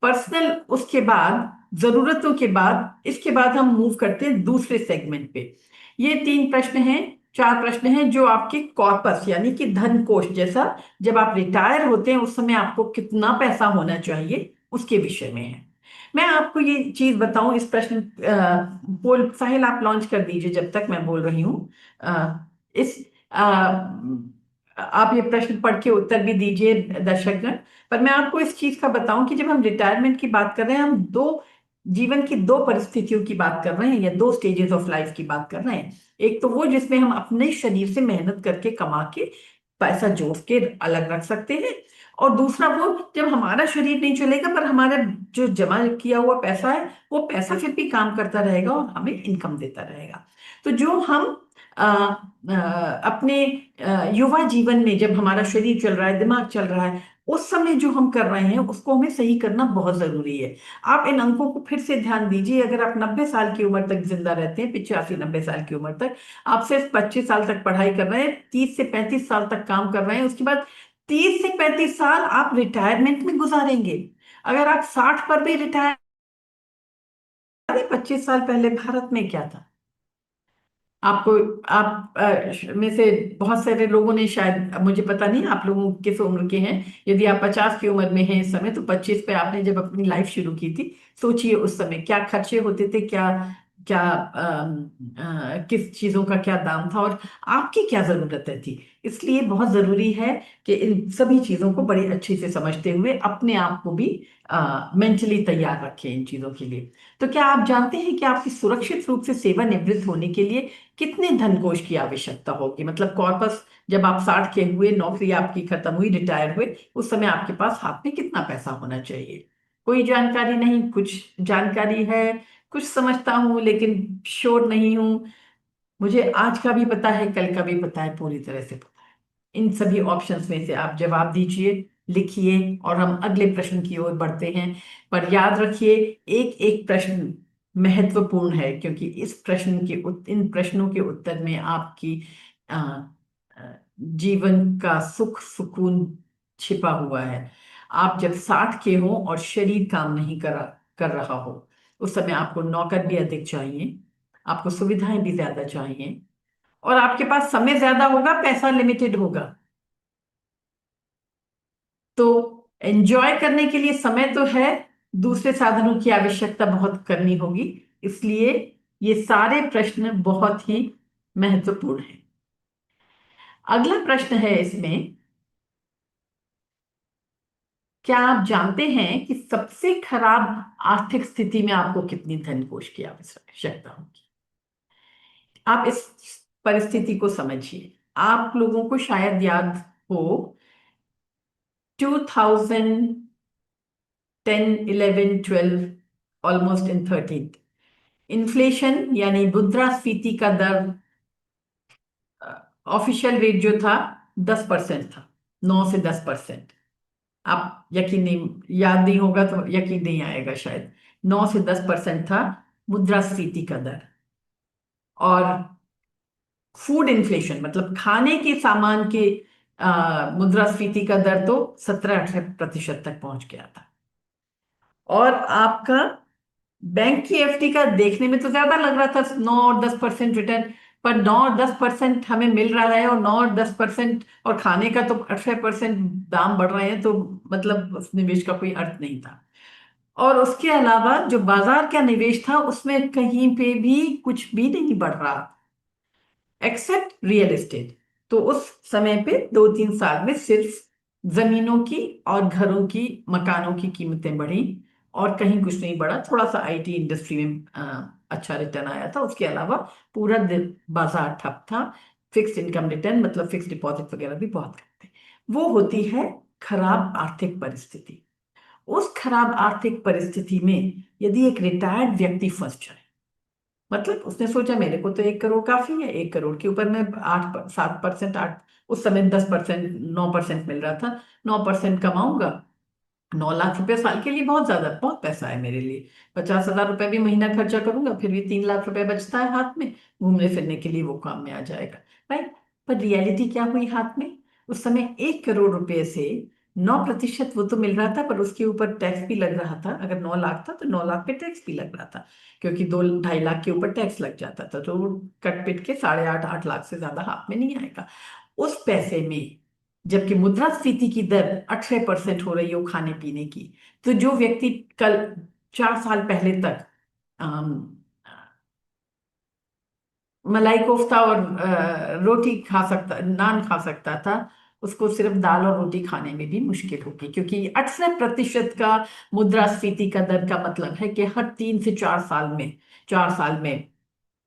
पर्सनल, उसके बाद जरूरतों के बाद, इसके बाद हम मूव करते हैं दूसरे सेगमेंट पे। ये 3 प्रश्न हैं, 4 प्रश्न हैं जो आपके कॉर्पस यानी कि धन कोष जैसा, जब आप रिटायर होते हैं उस समय आपको कितना पैसा होना चाहिए उसके विषय में है। मैं आपको ये चीज बताऊं, इस प्रश्न पोल साहिल आप लॉन्च कर दीजिए जब तक मैं बोल रही हूँ। इस आप ये प्रश्न पढ़ के उत्तर भी दीजिए दर्शकगण। पर मैं आपको इस चीज का बताऊं कि जब हम रिटायरमेंट की बात कर रहे हैं, हम जीवन की 2 परिस्थितियों की बात कर रहे हैं या 2 स्टेजेस ऑफ लाइफ की बात कर रहे हैं। एक तो वो जिसमें हम अपने शरीर से मेहनत करके कमा के पैसा जोड़ के अलग रख सकते हैं, और दूसरा वो जब हमारा शरीर नहीं चलेगा पर हमारा जो जमा किया हुआ पैसा है वो पैसा फिर भी काम करता रहेगा और हमें इनकम देता रहेगा। तो जो हम अपने युवा जीवन में जब हमारा शरीर चल रहा है, दिमाग चल रहा है, उस समय जो हम कर रहे हैं उसको हमें सही करना बहुत जरूरी है। आप इन अंकों को फिर से ध्यान दीजिए। अगर आप 90 साल की उम्र तक जिंदा रहते हैं, 85-90 साल की उम्र तक, आप सिर्फ 25 साल तक पढ़ाई कर रहे हैं, 30 से 35 साल तक काम कर रहे हैं, उसके बाद 30 से 35 साल आप रिटायरमेंट में गुजारेंगे। अगर आप 60 पर भी रिटायर, 25 साल पहले भारत में क्या था? आपको आप में से बहुत सारे लोगों ने, शायद मुझे पता नहीं आप लोगों किस उम्र के हैं, यदि आप 50 की उम्र में हैं इस समय, तो 25 पे आपने जब अपनी लाइफ शुरू की थी, सोचिए उस समय क्या खर्चे होते थे, क्या क्या किस चीजों का क्या दाम था और आपकी क्या जरूरतें थी। इसलिए बहुत जरूरी है कि इन सभी चीजों को बड़े अच्छे से समझते हुए अपने आप को भी मेंटली तैयार रखें इन चीजों के लिए। तो क्या आप जानते हैं कि आपकी सुरक्षित रूप से सेवानिवृत्त होने के लिए कितने धन कोष की आवश्यकता होगी? मतलब कॉर्पस, जब आप 60 के हुए, नौकरी आपकी खत्म हुई, रिटायर हुए, उस समय आपके पास हाथ में कितना पैसा होना चाहिए? कोई जानकारी नहीं, कुछ जानकारी है, कुछ समझता हूं लेकिन श्योर नहीं हूं, मुझे आज का भी पता है, कल का भी पता है, पूरी तरह से पता है। इन सभी ऑप्शंस में से आप जवाब दीजिए, लिखिए, और हम अगले प्रश्न की ओर बढ़ते हैं। पर याद रखिए, एक एक प्रश्न महत्वपूर्ण है, क्योंकि इन प्रश्नों के उत्तर में आपकी अ, अ, जीवन का सुख सुकून छिपा हुआ है। आप जब 60 के हो और शरीर काम नहीं कर रहा हो, उस समय आपको नौकर भी अधिक चाहिए, आपको सुविधाएं भी ज्यादा चाहिए, और आपके पास समय ज्यादा होगा, पैसा लिमिटेड होगा। तो एंजॉय करने के लिए समय तो है, दूसरे साधनों की आवश्यकता बहुत करनी होगी। इसलिए ये सारे प्रश्न बहुत ही महत्वपूर्ण हैं। अगला प्रश्न है इसमें, क्या आप जानते हैं कि सबसे खराब आर्थिक स्थिति में आपको कितनी धन कोष की आवश्यकता होगी? आप इस परिस्थिति को समझिए। आप लोगों को शायद याद हो 2010, 11, 12, ऑलमोस्ट इन 13, इन्फ्लेशन यानी मुद्रास्फीति का दर, ऑफिशियल रेट जो था 10% था, 9 से 10%। आप यकीन नहीं, याद नहीं होगा तो यकीन नहीं आएगा शायद, 9 से 10% था मुद्रास्फीति का दर। और फूड इन्फ्लेशन मतलब खाने के सामान के मुद्रास्फीति का दर तो 17-18% तक पहुंच गया था। और आपका बैंक की एफडी का देखने में तो ज्यादा लग रहा था, 9 और 10% रिटर्न, पर 9 और 10% हमें मिल रहा है, और 9 और 10% और खाने का तो 18% दाम बढ़ रहे हैं, तो मतलब उस निवेश का कोई अर्थ नहीं था। और उसके अलावा जो बाजार का निवेश था उसमें कहीं पे भी कुछ भी नहीं बढ़ रहा, एक्सेप्ट रियल एस्टेट। तो उस समय पे 2-3 साल में सिर्फ जमीनों की और घरों की, मकानों की कीमतें बढ़ी और कहीं कुछ नहीं बढ़ा। थोड़ा सा आईटी इंडस्ट्री में अच्छा रिटर्न आया था, उसके अलावा पूरा बाजार ठप था। फिक्स्ड इनकम रिटर्न मतलब फिक्स्ड डिपॉजिट वगैरह भी बहुत कम थे। वो होती है खराब आर्थिक परिस्थिति। उस खराब आर्थिक परिस्थिति में यदि एक रिटायर्ड व्यक्ति फंस जाए, मतलब उसने सोचा मेरे को तो 1 करोड़ काफी है, 1 करोड़ के ऊपर मैं 8 7%, 8, उस समय 10%, 9% मिल रहा था, 9% कमाऊंगा, 9 लाख रुपए साल के लिए बहुत ज्यादा, बहुत पैसा है मेरे लिए। 50,000 रुपए भी महीना खर्चा करूंगा फिर भी 3 लाख रुपए बचता है हाथ में, घूमने फिरने के लिए वो काम में आ जाएगा। राइट। पर रियलिटी क्या हुई हाथ में? उस समय 1 करोड़ रुपए से 9% वो तो मिल रहा था, पर उसके ऊपर टैक्स भी लग रहा था। अगर 9 लाख था तो 9 लाख पे टैक्स भी लग रहा था, क्योंकि 2 2.5 लाख के ऊपर टैक्स लग जाता था, तो कट पिट के 8.5 8 लाख से ज्यादा हाथ में नहीं आएगा। उस पैसे में जबकि मुद्रास्फीति की दर 18% हो रही हो खाने पीने की, तो जो व्यक्ति कल 4 साल पहले तक मलाई कोफ्ता और रोटी खा सकता, नान खा सकता था, उसको सिर्फ दाल और रोटी खाने में भी मुश्किल होगी, क्योंकि 18% का मुद्रास्फीति का दर का मतलब है कि हर 3 से 4 साल में, 4 साल में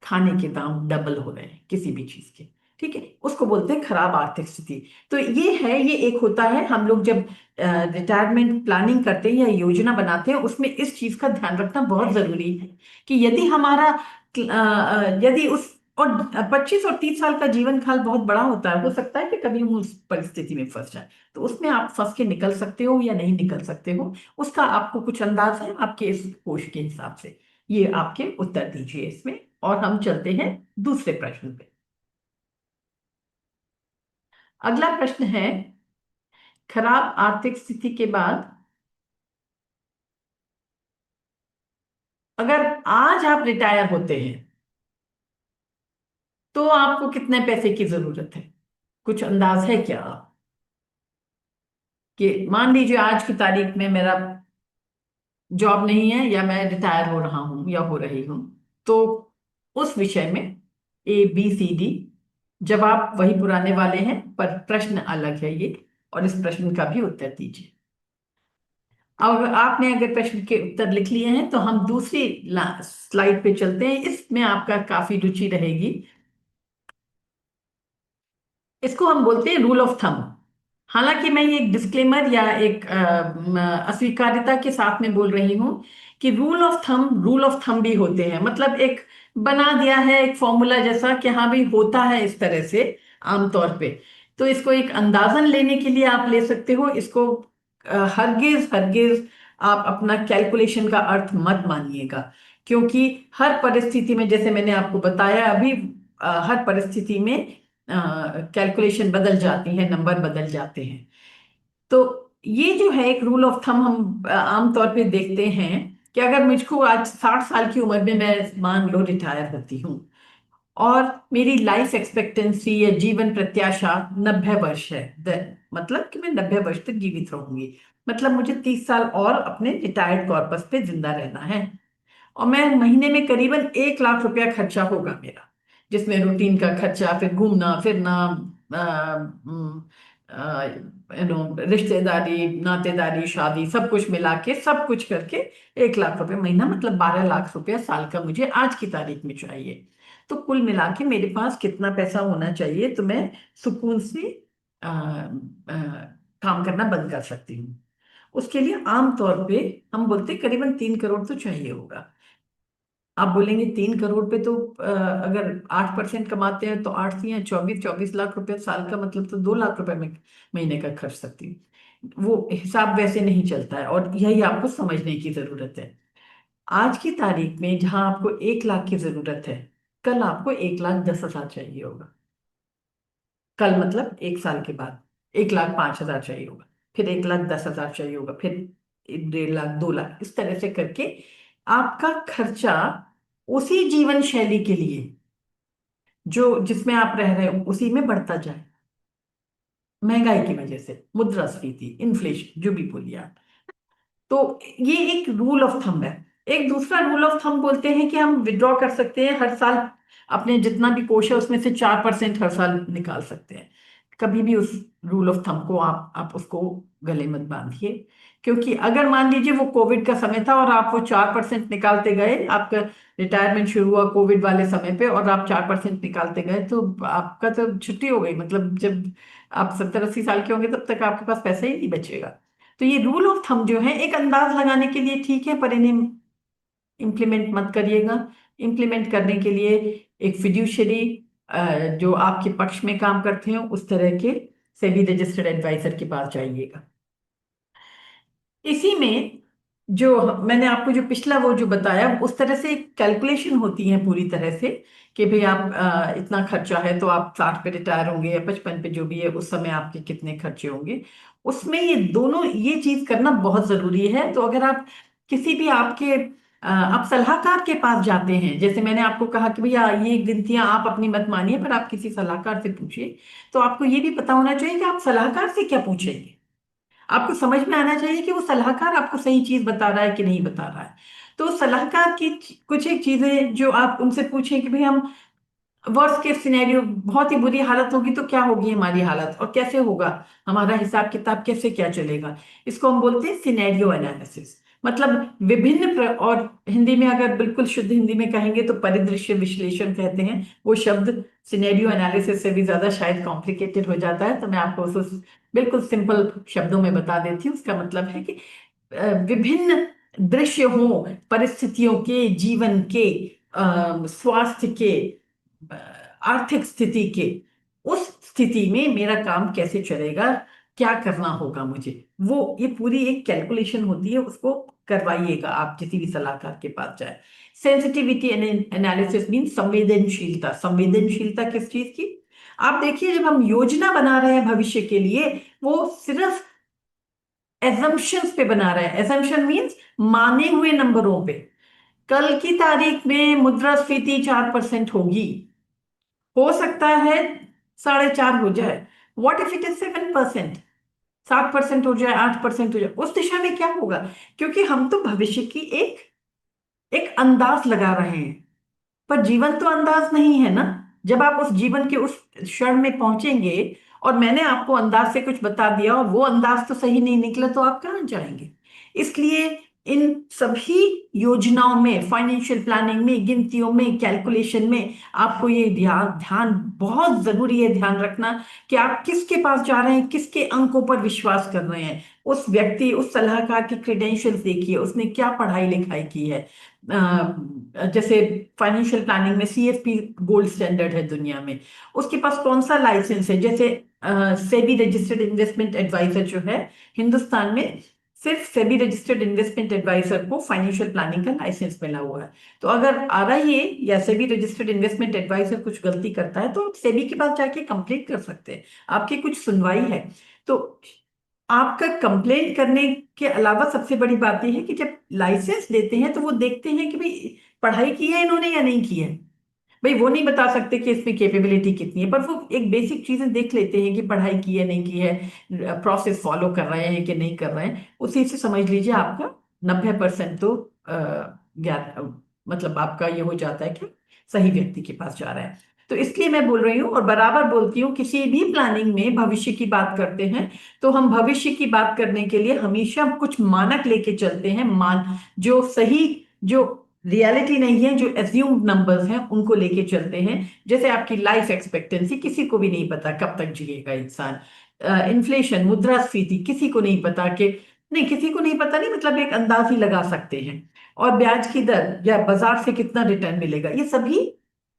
खाने के दाम डबल हो रहे हैं किसी भी चीज के। ठीक है, उसको बोलते हैं खराब आर्थिक स्थिति। तो ये है, ये एक होता है हम लोग जब रिटायरमेंट प्लानिंग करते हैं या योजना बनाते हैं, उसमें इस चीज का ध्यान रखना बहुत जरूरी है कि यदि हमारा यदि उस और 25 और 30 साल का जीवन काल बहुत बड़ा होता है, हो सकता है कि कभी हम उस परिस्थिति में फंस जाए, तो उसमें आप फंस के निकल सकते हो या नहीं निकल सकते हो, उसका आपको कुछ अंदाज है आपके इस कोश के हिसाब से। ये आपके उत्तर दीजिए इसमें, और हम चलते हैं दूसरे प्रश्न पे। अगला प्रश्न है, खराब आर्थिक स्थिति के बाद अगर आज आप रिटायर होते हैं तो आपको कितने पैसे की जरूरत है? कुछ अंदाज है क्या कि मान लीजिए आज की तारीख में मेरा जॉब नहीं है या मैं रिटायर हो रहा हूं या हो रही हूं, तो उस विषय में ABCD जवाब वही पुराने वाले हैं, पर प्रश्न अलग है ये, और इस प्रश्न का भी उत्तर दीजिए। और आपने अगर प्रश्न के उत्तर लिख लिए हैं तो हम दूसरी स्लाइड पे चलते हैं, इसमें आपका काफी रुचि रहेगी। इसको हम बोलते हैं रूल ऑफ थंब। हालांकि मैं ये एक डिस्क्लेमर या एक अस्वीकार्यता के साथ में बोल रही हूं कि रूल ऑफ थंब भी होते हैं, मतलब एक बना दिया है एक फॉर्मूला जैसा कि हाँ भाई होता है इस तरह से आमतौर पे। तो इसको एक अंदाजन लेने के लिए आप ले सकते हो इसको। हरगिज हरगिज आप अपना कैलकुलेशन का अर्थ मत मानिएगा, क्योंकि हर परिस्थिति में, जैसे मैंने आपको बताया अभी, हर परिस्थिति में कैलकुलेशन बदल जाती है, नंबर बदल जाते हैं। तो ये जो है एक रूल ऑफ थंब हम आमतौर पे देखते हैं कि अगर मुझको आज 60 साल की उम्र में मैं मान लो रिटायर होती हूँ और मेरी लाइफ एक्सपेक्टेंसी या जीवन प्रत्याशा 90 वर्ष है, मतलब कि मैं 90 वर्ष तक जीवित रहूंगी, मतलब मुझे 30 साल और अपने रिटायर्ड कॉर्पस पे जिंदा रहना है, और मैं महीने में करीबन 1 लाख रुपया खर्चा होगा मेरा, जिसमें रूटीन का खर्चा, फिर घूमना फिरना, रिश्तेदारी नातेदारी शादी सब कुछ मिला के, सब कुछ करके 1 लाख रुपए महीना, मतलब 12 लाख रुपया साल का मुझे आज की तारीख में चाहिए। तो कुल मिला के मेरे पास कितना पैसा होना चाहिए तो मैं सुकून से काम करना बंद कर सकती हूँ? उसके लिए आमतौर पे हम बोलते हैं करीबन 3 करोड़ तो चाहिए होगा। आप बोलेंगे 3 करोड़ पे तो अगर 8% कमाते हैं तो 8 या 24 24 लाख रुपए साल का, मतलब तो 2 लाख रुपए में महीने का खर्च सकती हूँ। वो हिसाब वैसे नहीं चलता है, और यही आपको समझने की जरूरत है। आज की तारीख में जहां आपको 1 लाख की जरूरत है, कल आपको 1,10,000 चाहिए होगा। कल मतलब 1 साल के बाद 1,05,000 चाहिए होगा, फिर 1,10,000 चाहिए होगा, फिर 1.5 लाख, 2 लाख, इस तरह से करके आपका खर्चा उसी जीवन शैली के लिए जो जिसमें आप रह रहे हो उसी में बढ़ता जाए, महंगाई की वजह से, मुद्रास्फीति, इन्फ्लेशन, जो भी बोलिए आप। तो ये एक रूल ऑफ थंब है। एक दूसरा रूल ऑफ थंब बोलते हैं कि हम विड्रॉ कर सकते हैं हर साल, अपने जितना भी कोष है उसमें से 4% हर साल निकाल सकते हैं। कभी भी उस रूल ऑफ थंब को आप उसको गले मत बांधिए। क्योंकि अगर मान लीजिए वो कोविड का समय था और आप वो 4% निकालते गए, आपका रिटायरमेंट शुरू हुआ कोविड वाले समय पे और आप 4% निकालते गए, तो आपका तो छुट्टी हो गई। मतलब जब आप 70-80 साल के होंगे तब तक आपके पास पैसा ही नहीं बचेगा। तो ये रूल ऑफ थंब जो है एक अंदाज लगाने के लिए ठीक है, पर इन्हें इम्प्लीमेंट मत करिएगा। इम्प्लीमेंट करने के लिए एक फिड्यूशियरी जो आपके पक्ष में काम करते हैं उस तरह के सेबी रजिस्टर्ड एडवाइजर के पास जाइएगा। इसी में जो मैंने आपको जो पिछला वो जो बताया उस तरह से कैलकुलेशन होती है पूरी तरह से कि भाई आप इतना खर्चा है तो आप 60 पे रिटायर होंगे या 55 पे, जो भी है उस समय आपके कितने खर्चे होंगे। उसमें ये दोनों ये चीज करना बहुत जरूरी है। तो अगर आप किसी भी आपके आप सलाहकार के पास जाते हैं, जैसे मैंने आपको कहा कि भैया ये गिनतियां आप अपनी मत मानिए पर आप किसी सलाहकार से पूछिए, तो आपको ये भी पता होना चाहिए कि आप सलाहकार से क्या पूछेंगे। आपको समझ में आना चाहिए कि वो सलाहकार आपको सही चीज बता रहा है कि नहीं बता रहा है। तो सलाहकार की कुछ एक चीजें जो आप उनसे पूछें कि भाई हम वर्स्ट केस सिनेरियो, बहुत ही बुरी हालत होगी तो क्या होगी हमारी हालत और कैसे होगा हमारा हिसाब किताब, कैसे क्या चलेगा। इसको हम बोलते हैं सिनेरियो एनालिसिस। मतलब और हिंदी में अगर बिल्कुल शुद्ध हिंदी में कहेंगे तो परिदृश्य विश्लेषण कहते हैं। वो शब्द सिनेरियो एनालिसिस से भी ज्यादा शायद कॉम्प्लिकेटेड हो जाता है, तो मैं आपको उस बिल्कुल सिंपल शब्दों में बता देती हूँ। उसका मतलब है कि विभिन्न दृश्य हों परिस्थितियों के, जीवन के, स्वास्थ्य के, आर्थिक स्थिति के, उस स्थिति में मेरा काम कैसे चलेगा, क्या करना होगा मुझे, वो ये पूरी एक कैलकुलेशन होती है। उसको करवाइएगा आप किसी भी सलाहकार के पास जाए। सेंसिटिविटी एनालिसिस मीन संवेदनशीलता। संवेदनशीलता किस चीज की? आप देखिए जब हम योजना बना रहे हैं भविष्य के लिए, वो सिर्फ एजम्पशंस पे बना रहे हैं। एजम्पशन मीन्स माने हुए नंबरों पे। कल की तारीख में मुद्रास्फीति 4% होगी, हो सकता है 4.5 हो जाए। What if it is 7%? 7% हो जाए, 8% हो जाए, उस दिशा में क्या होगा? क्योंकि हम तो भविष्य की एक एक अंदाज लगा रहे हैं, पर जीवन तो अंदाज नहीं है ना। जब आप उस जीवन के उस क्षण में पहुंचेंगे और मैंने आपको अंदाज से कुछ बता दिया और वो अंदाज तो सही नहीं निकला, तो आप कहाँ जाएंगे? इसलिए इन सभी योजनाओं में, फाइनेंशियल प्लानिंग में, गिनतियों में, कैलकुलेशन में आपको ये ध्यान ध्यान बहुत जरूरी है ध्यान रखना कि आप किसके पास जा रहे हैं, किसके अंकों पर विश्वास कर रहे हैं। उस व्यक्ति, उस सलाहकार की क्रेडेंशियल्स देखिए, उसने क्या पढ़ाई लिखाई की है। जैसे फाइनेंशियल प्लानिंग में सीएफपी गोल्ड स्टैंडर्ड है दुनिया में, उसके पास कौन सा लाइसेंस है। जैसे सेबी रजिस्टर्ड इन्वेस्टमेंट एडवाइजर जो है हिंदुस्तान में, सिर्फ सेबी रजिस्टर्ड इन्वेस्टमेंट एडवाइजर को फाइनेंशियल प्लानिंग का लाइसेंस मिला हुआ है। तो अगर आरआईए या सेबी रजिस्टर्ड इन्वेस्टमेंट एडवाइजर कुछ गलती करता है तो आप सेबी के पास जाके कंप्लेंट कर सकते हैं, आपकी कुछ सुनवाई है। तो आपका कंप्लेंट करने के अलावा सबसे बड़ी बात यह है कि जब लाइसेंस देते हैं तो वो देखते हैं कि भाई पढ़ाई की है इन्होंने या नहीं की है। भाई वो नहीं बता सकते कि इसमें कैपेबिलिटी कितनी है, पर वो एक बेसिक चीजें देख लेते हैं कि पढ़ाई की है नहीं की है, प्रोसेस फॉलो कर रहे हैं कि नहीं कर रहे हैं। उसी से समझ लीजिए आपका 90% तो ज्ञान, मतलब आपका ये हो जाता है कि सही व्यक्ति के पास जा रहा है। तो इसलिए मैं बोल रही हूँ और बराबर बोलती हूँ, किसी भी प्लानिंग में भविष्य की बात करते हैं तो हम भविष्य की बात करने के लिए हमेशा कुछ मानक लेके चलते हैं। जो सही, जो रियलिटी नहीं है, जो एज्यूम्ड नंबर्स हैं उनको लेके चलते हैं। जैसे आपकी लाइफ एक्सपेक्टेंसी, किसी को भी नहीं पता कब तक जिएगा इंसान। इन्फ्लेशन, मुद्रास्फीति, किसी को नहीं पता कि, नहीं किसी को नहीं पता नहीं, मतलब एक अंदाज ही लगा सकते हैं। और ब्याज की दर या बाजार से कितना रिटर्न मिलेगा, ये सभी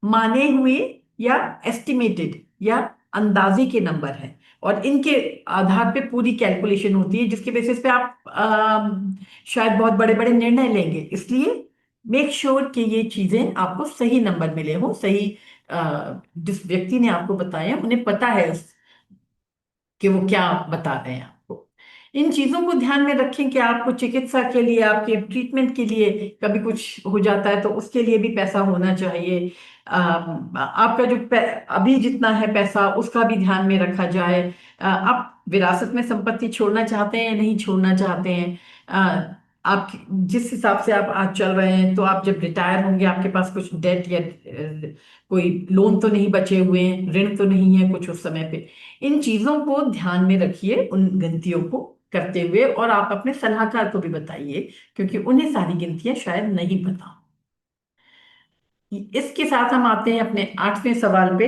माने हुए या एस्टिमेटेड या अंदाजे के नंबर हैं। और इनके आधार पे पूरी कैलकुलेशन होती है जिसके बेसिस पे आप शायद बहुत बड़े बड़े निर्णय लेंगे। इसलिए मेक श्योर कि ये चीजें आपको सही नंबर मिले हो, सही जिस व्यक्ति ने आपको बताया उन्हें पता है कि वो क्या बता रहे हैं आपको। इन चीजों को ध्यान में रखें कि आपको चिकित्सा के लिए, आपके ट्रीटमेंट के लिए कभी कुछ हो जाता है तो उसके लिए भी पैसा होना चाहिए। आपका जो अभी जितना है पैसा उसका भी ध्यान में रखा जाए। आप विरासत में संपत्ति छोड़ना चाहते हैं या नहीं छोड़ना चाहते हैं। आप जिस हिसाब से आप आज चल रहे हैं, तो आप जब रिटायर होंगे आपके पास कुछ डेट या कोई लोन तो नहीं बचे हुए हैं, ऋण तो नहीं है कुछ उस समय पे। इन चीजों को ध्यान में रखिए, उन गिनतियों को करते हुए, और आप अपने सलाहकार को भी बताइए, क्योंकि उन्हें सारी गिनतियां शायद नहीं पता। इसके साथ हम आते हैं अपने 8वें सवाल पे,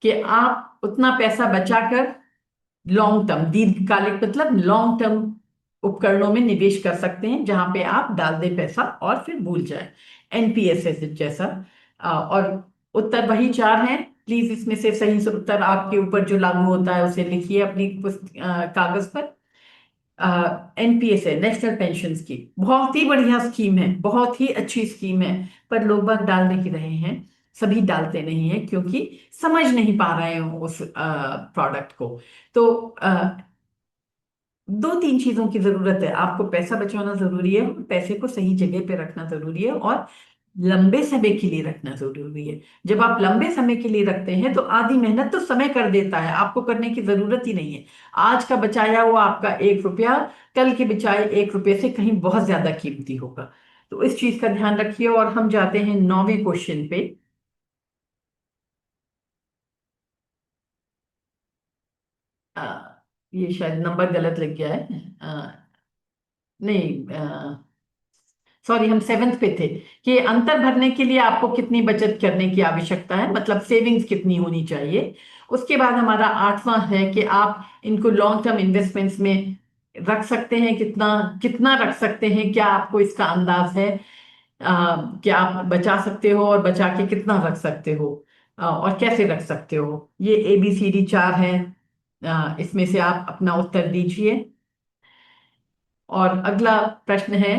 कि आप उतना पैसा बचाकर लॉन्ग टर्म, दीर्घकालिक मतलब लॉन्ग टर्म उपकरणों में निवेश कर सकते हैं, जहां पे आप डाल दें पैसा और फिर भूल जाए, एनपीएस जैसा। और उत्तर वही 4 हैं। प्लीज इसमें से सही से उत्तर आपके ऊपर जो लागू होता है उसे लिखिए अपनी कागज पर। एनपीएस है, नेशनल पेंशन स्कीम, बहुत ही बढ़िया स्कीम है, बहुत ही अच्छी स्कीम है, पर लोग बाग डाल नहीं रहे हैं। सभी डालते नहीं है क्योंकि समझ नहीं पा रहे हैं उस प्रोडक्ट को। तो 2-3 चीजों की जरूरत है। आपको पैसा बचाना जरूरी है, पैसे को सही जगह पे रखना जरूरी है, और लंबे समय के लिए रखना जरूरी है। जब आप लंबे समय के लिए रखते हैं तो आधी मेहनत तो समय कर देता है, आपको करने की जरूरत ही नहीं है। आज का बचाया हुआ आपका 1 रुपया कल के बचाए 1 रुपये से कहीं बहुत ज्यादा कीमती होगा। तो इस चीज का ध्यान रखिए। और हम जाते हैं 9वें क्वेश्चन पे। आ, ये शायद नंबर गलत लग गया है। नहीं, सॉरी, हम 7th पे थे, कि अंतर भरने के लिए आपको कितनी बचत करने की आवश्यकता है, मतलब सेविंग्स कितनी होनी चाहिए। उसके बाद हमारा 8वां है कि आप इनको लॉन्ग टर्म इन्वेस्टमेंट्स में रख सकते हैं, कितना कितना रख सकते हैं, क्या आपको इसका अंदाज है? क्या आप बचा सकते हो, और बचा के कितना रख सकते हो, और कैसे रख सकते हो? ये ABCD 4 है। इसमें से आप अपना उत्तर दीजिए। और अगला प्रश्न है,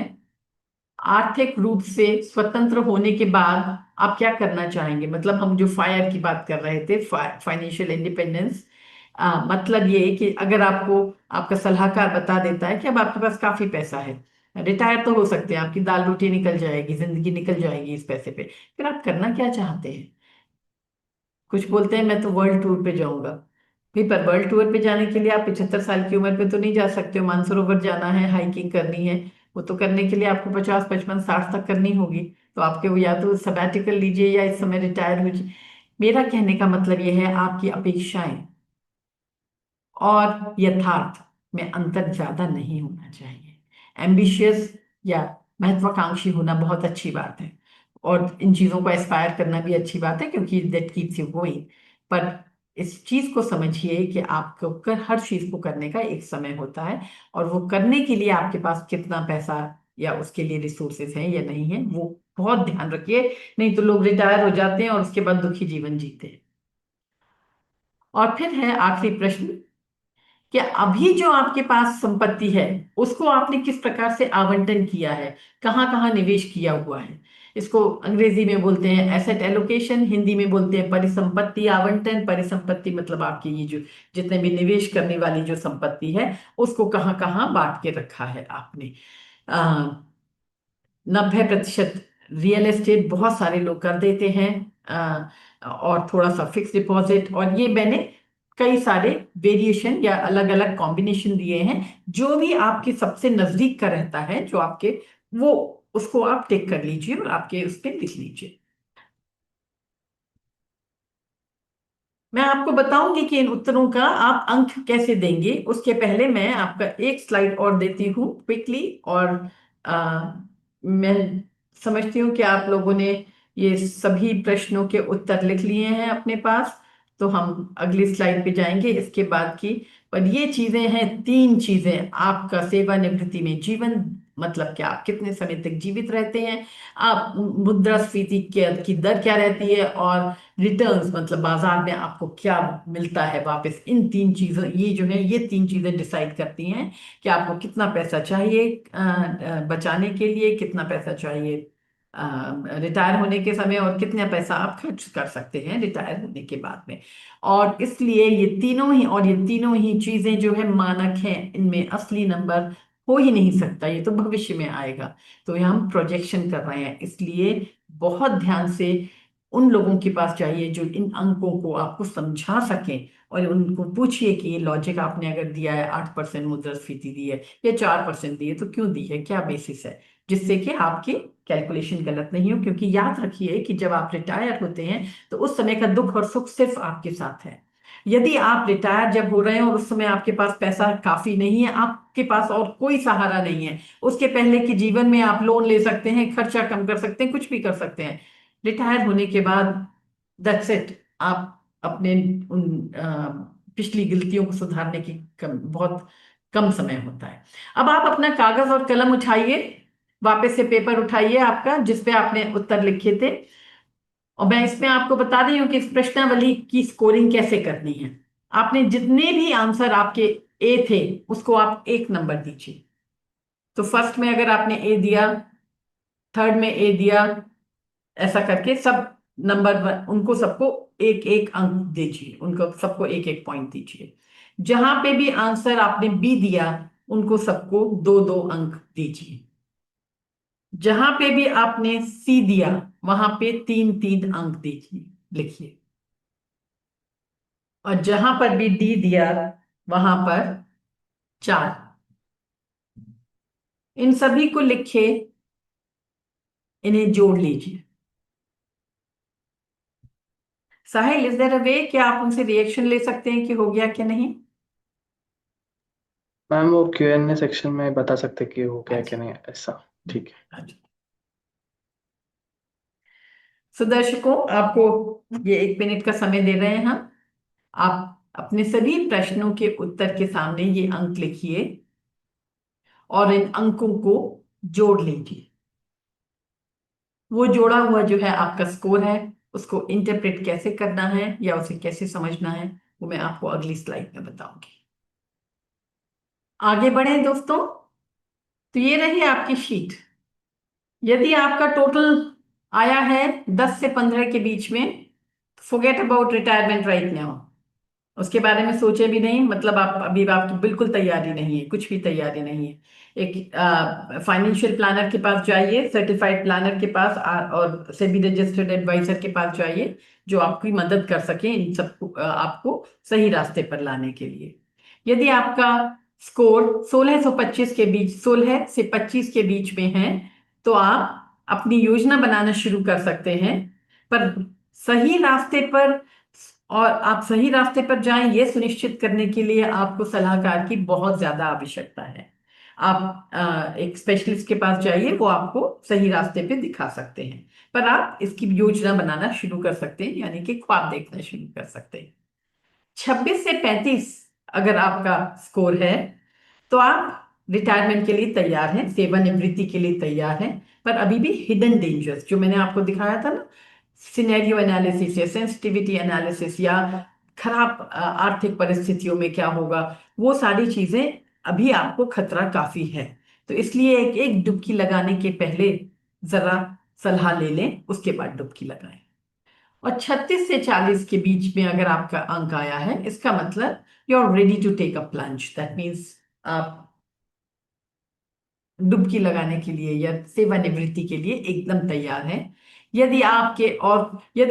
आर्थिक रूप से स्वतंत्र होने के बाद आप क्या करना चाहेंगे? मतलब हम जो फायर की बात कर रहे थे, फाइनेंशियल इंडिपेंडेंस, मतलब ये कि अगर आपको आपका सलाहकार बता देता है कि अब आपके पास काफी पैसा है, रिटायर तो हो सकते हैं, आपकी दाल रोटी निकल जाएगी, जिंदगी निकल जाएगी इस पैसे पे, फिर आप करना क्या चाहते हैं? कुछ बोलते हैं मैं तो वर्ल्ड टूर पे जाऊंगा। भी पर वर्ल्ड टूर पे जाने के लिए आप 75 साल की उम्र पे तो नहीं जा सकते हो। मानसरोवर जाना है, हाइकिंग करनी है, वो तो करने के लिए आपको 50, 55, 60 तक करनी होगी। तो आपके वो या तो सबैटिकल लीजिए या इस समय रिटायर हो जाइए। मेरा कहने का मतलब ये है, आपकी अपेक्षाएं और यथार्थ में अंतर ज्यादा नहीं होना चाहिए। एम्बिशियस या महत्वाकांक्षी होना बहुत अच्छी बात है, और इन चीजों को एस्पायर करना भी अच्छी बात है, क्योंकि दैट कीप्स यू गोइंग। पर इस चीज को समझिए कि आपको हर चीज को करने का एक समय होता है, और वो करने के लिए आपके पास कितना पैसा या उसके लिए रिसोर्सेज हैं या नहीं है, वो बहुत ध्यान रखिए। नहीं तो लोग रिटायर हो जाते हैं और उसके बाद दुखी जीवन जीते हैं। और फिर है आखिरी प्रश्न, कि अभी जो आपके पास संपत्ति है उसको आपने किस प्रकार से आवंटन किया है, कहाँ कहाँ निवेश किया हुआ है? इसको अंग्रेजी में बोलते हैं एसेट एलोकेशन, हिंदी में बोलते हैं परिसंपत्ति आवंटन। परिसंपत्ति मतलब आपकी ये जो जितने भी निवेश करने वाली जो संपत्ति है, उसको कहाँ कहाँ बांट के रखा है आपने। 90% रियल एस्टेट बहुत सारे लोग कर देते हैं, और थोड़ा सा फिक्स डिपॉजिट, और ये मैंने कई सारे वेरिएशन या अलग अलग कॉम्बिनेशन दिए हैं। जो भी आपके सबसे नजदीक का रहता है, जो आपके, वो उसको आप टिक कर लीजिए और आपके उस पर लिख लीजिए। मैं आपको बताऊंगी कि इन उत्तरों का आप अंक कैसे देंगे, उसके पहले मैं आपका एक स्लाइड और देती हूँ क्विकली। और मैं समझती हूँ कि आप लोगों ने ये सभी प्रश्नों के उत्तर लिख लिए हैं अपने पास। तो हम अगली स्लाइड पे जाएंगे इसके बाद की। पर ये चीजें हैं, 3 चीजें, आपका सेवानिवृत्ति में जीवन, मतलब कि आप कितने समय तक जीवित रहते हैं, आप मुद्रास्फीति की दर क्या रहती है, और रिटर्न्स मतलब बाजार में आपको क्या मिलता है वापस। इन 3 चीजों, ये जो है ये 3 चीजें डिसाइड करती हैं कि आपको कितना पैसा चाहिए बचाने के लिए, कितना पैसा चाहिए रिटायर होने के समय, और कितना पैसा आप खर्च कर सकते हैं रिटायर होने के बाद में। और इसलिए ये तीनों ही चीजें जो है मानक हैं, इनमें असली नंबर हो ही नहीं सकता, ये तो भविष्य में आएगा। तो ये हम प्रोजेक्शन कर रहे हैं, इसलिए बहुत ध्यान से उन लोगों के पास जाइए जो इन अंकों को आपको समझा सकें, और उनको पूछिए कि ये लॉजिक आपने अगर दिया है 8% मुद्रास्फीति दी है या 4% दी है तो क्यों दी है, क्या बेसिस है, जिससे कि आपकी कैलकुलेशन गलत नहीं हो। क्योंकि याद रखिए कि जब आप रिटायर होते हैं तो उस समय का दुख और सुख सिर्फ आपके साथ है। यदि आप रिटायर जब हो रहे हैं और उस समय आपके पास पैसा काफी नहीं है, आपके पास और कोई सहारा नहीं है, उसके पहले के जीवन में आप लोन ले सकते हैं, खर्चा कम कर सकते हैं, कुछ भी कर सकते हैं। रिटायर होने के बाद दैट्स इट, आप अपने उन पिछली गलतियों को सुधारने की बहुत कम समय होता है। अब आप अपना कागज और कलम उठाइए, वापस से पेपर उठाइए आपका जिसपे आपने उत्तर लिखे थे, और मैं इसमें आपको बता रही हूँ कि इस प्रश्नावली की स्कोरिंग कैसे करनी है। आपने जितने भी आंसर आपके ए थे उसको आप 1 नंबर दीजिए। तो फर्स्ट में अगर आपने ए दिया, थर्ड में ए दिया, ऐसा करके सब नंबर उनको सबको 1 1 अंक दीजिए, उनको सबको 1 1 पॉइंट दीजिए। जहां पे भी आंसर आपने बी दिया उनको सबको 2 2 अंक दीजिए। जहां पे भी आपने सी दिया वहां पे 3 3 अंक दीजिए, लिखिए। और जहां पर भी डी दिया वहां पर 4। इन सभी को लिखे, इन्हें जोड़ लीजिए। साहिल, इज देयर अ वे कि आप उनसे रिएक्शन ले सकते हैं कि हो गया कि नहीं? मैम वो Q&A सेक्शन में बता सकते कि हो गया कि अच्छा नहीं ऐसा। ठीक है। अच्छा। सो दर्शकों, आपको ये 1 मिनट का समय दे रहे हैं हम। आप अपने सभी प्रश्नों के उत्तर के सामने ये अंक लिखिए और इन अंकों को जोड़ लीजिए। वो जोड़ा हुआ जो है आपका स्कोर है, उसको इंटरप्रेट कैसे करना है या उसे कैसे समझना है वो मैं आपको अगली स्लाइड में बताऊंगी। आगे बढ़े दोस्तों, तो ये रही आपकी शीट। यदि आपका टोटल आया है 10 से 15 के बीच में, forget about retirement right now. उसके बारे में सोचे भी नहीं, मतलब आप अभी आपकी बिल्कुल तैयारी नहीं है, कुछ भी तैयारी नहीं है। एक फाइनेंशियल प्लानर के पास जाइए, सर्टिफाइड प्लानर के पास, और सेबी रजिस्टर्ड एडवाइजर के पास जाइए जो आपकी मदद कर सके इन सब आपको सही रास्ते पर लाने के लिए। यदि आपका स्कोर 1625 के बीच, 16 से 25 के बीच में है, तो आप अपनी योजना बनाना शुरू कर सकते हैं। पर सही रास्ते पर, और आप सही रास्ते पर जाएं ये सुनिश्चित करने के लिए आपको सलाहकार की बहुत ज्यादा आवश्यकता है। आप एक स्पेशलिस्ट के पास जाइए, वो आपको सही रास्ते पे दिखा सकते हैं। पर आप इसकी योजना बनाना शुरू कर सकते हैं, यानी कि ख्वाब देखना शुरू कर सकते हैं। 26 से 35 अगर आपका स्कोर है तो आप रिटायरमेंट के लिए तैयार हैं, सेवानिवृत्ति के लिए तैयार हैं। पर अभी भी हिडन डेंजर्स जो मैंने आपको दिखाया था ना, सिनेरियो एनालिसिस या सेंसिटिविटी एनालिसिस, या खराब आर्थिक परिस्थितियों में क्या होगा, वो सारी चीजें अभी आपको खतरा काफी है। तो इसलिए एक एक डुबकी लगाने के पहले जरा सलाह ले लें, उसके बाद डुबकी लगाएं। और 36 से 40 के बीच में अगर आपका अंक आया है, इसका मतलब you are ready to take a plunge. That means आप डुबकी लगाने के लिए या सेवानिवृत्ति के लिए एकदम तैयार हैं। यदि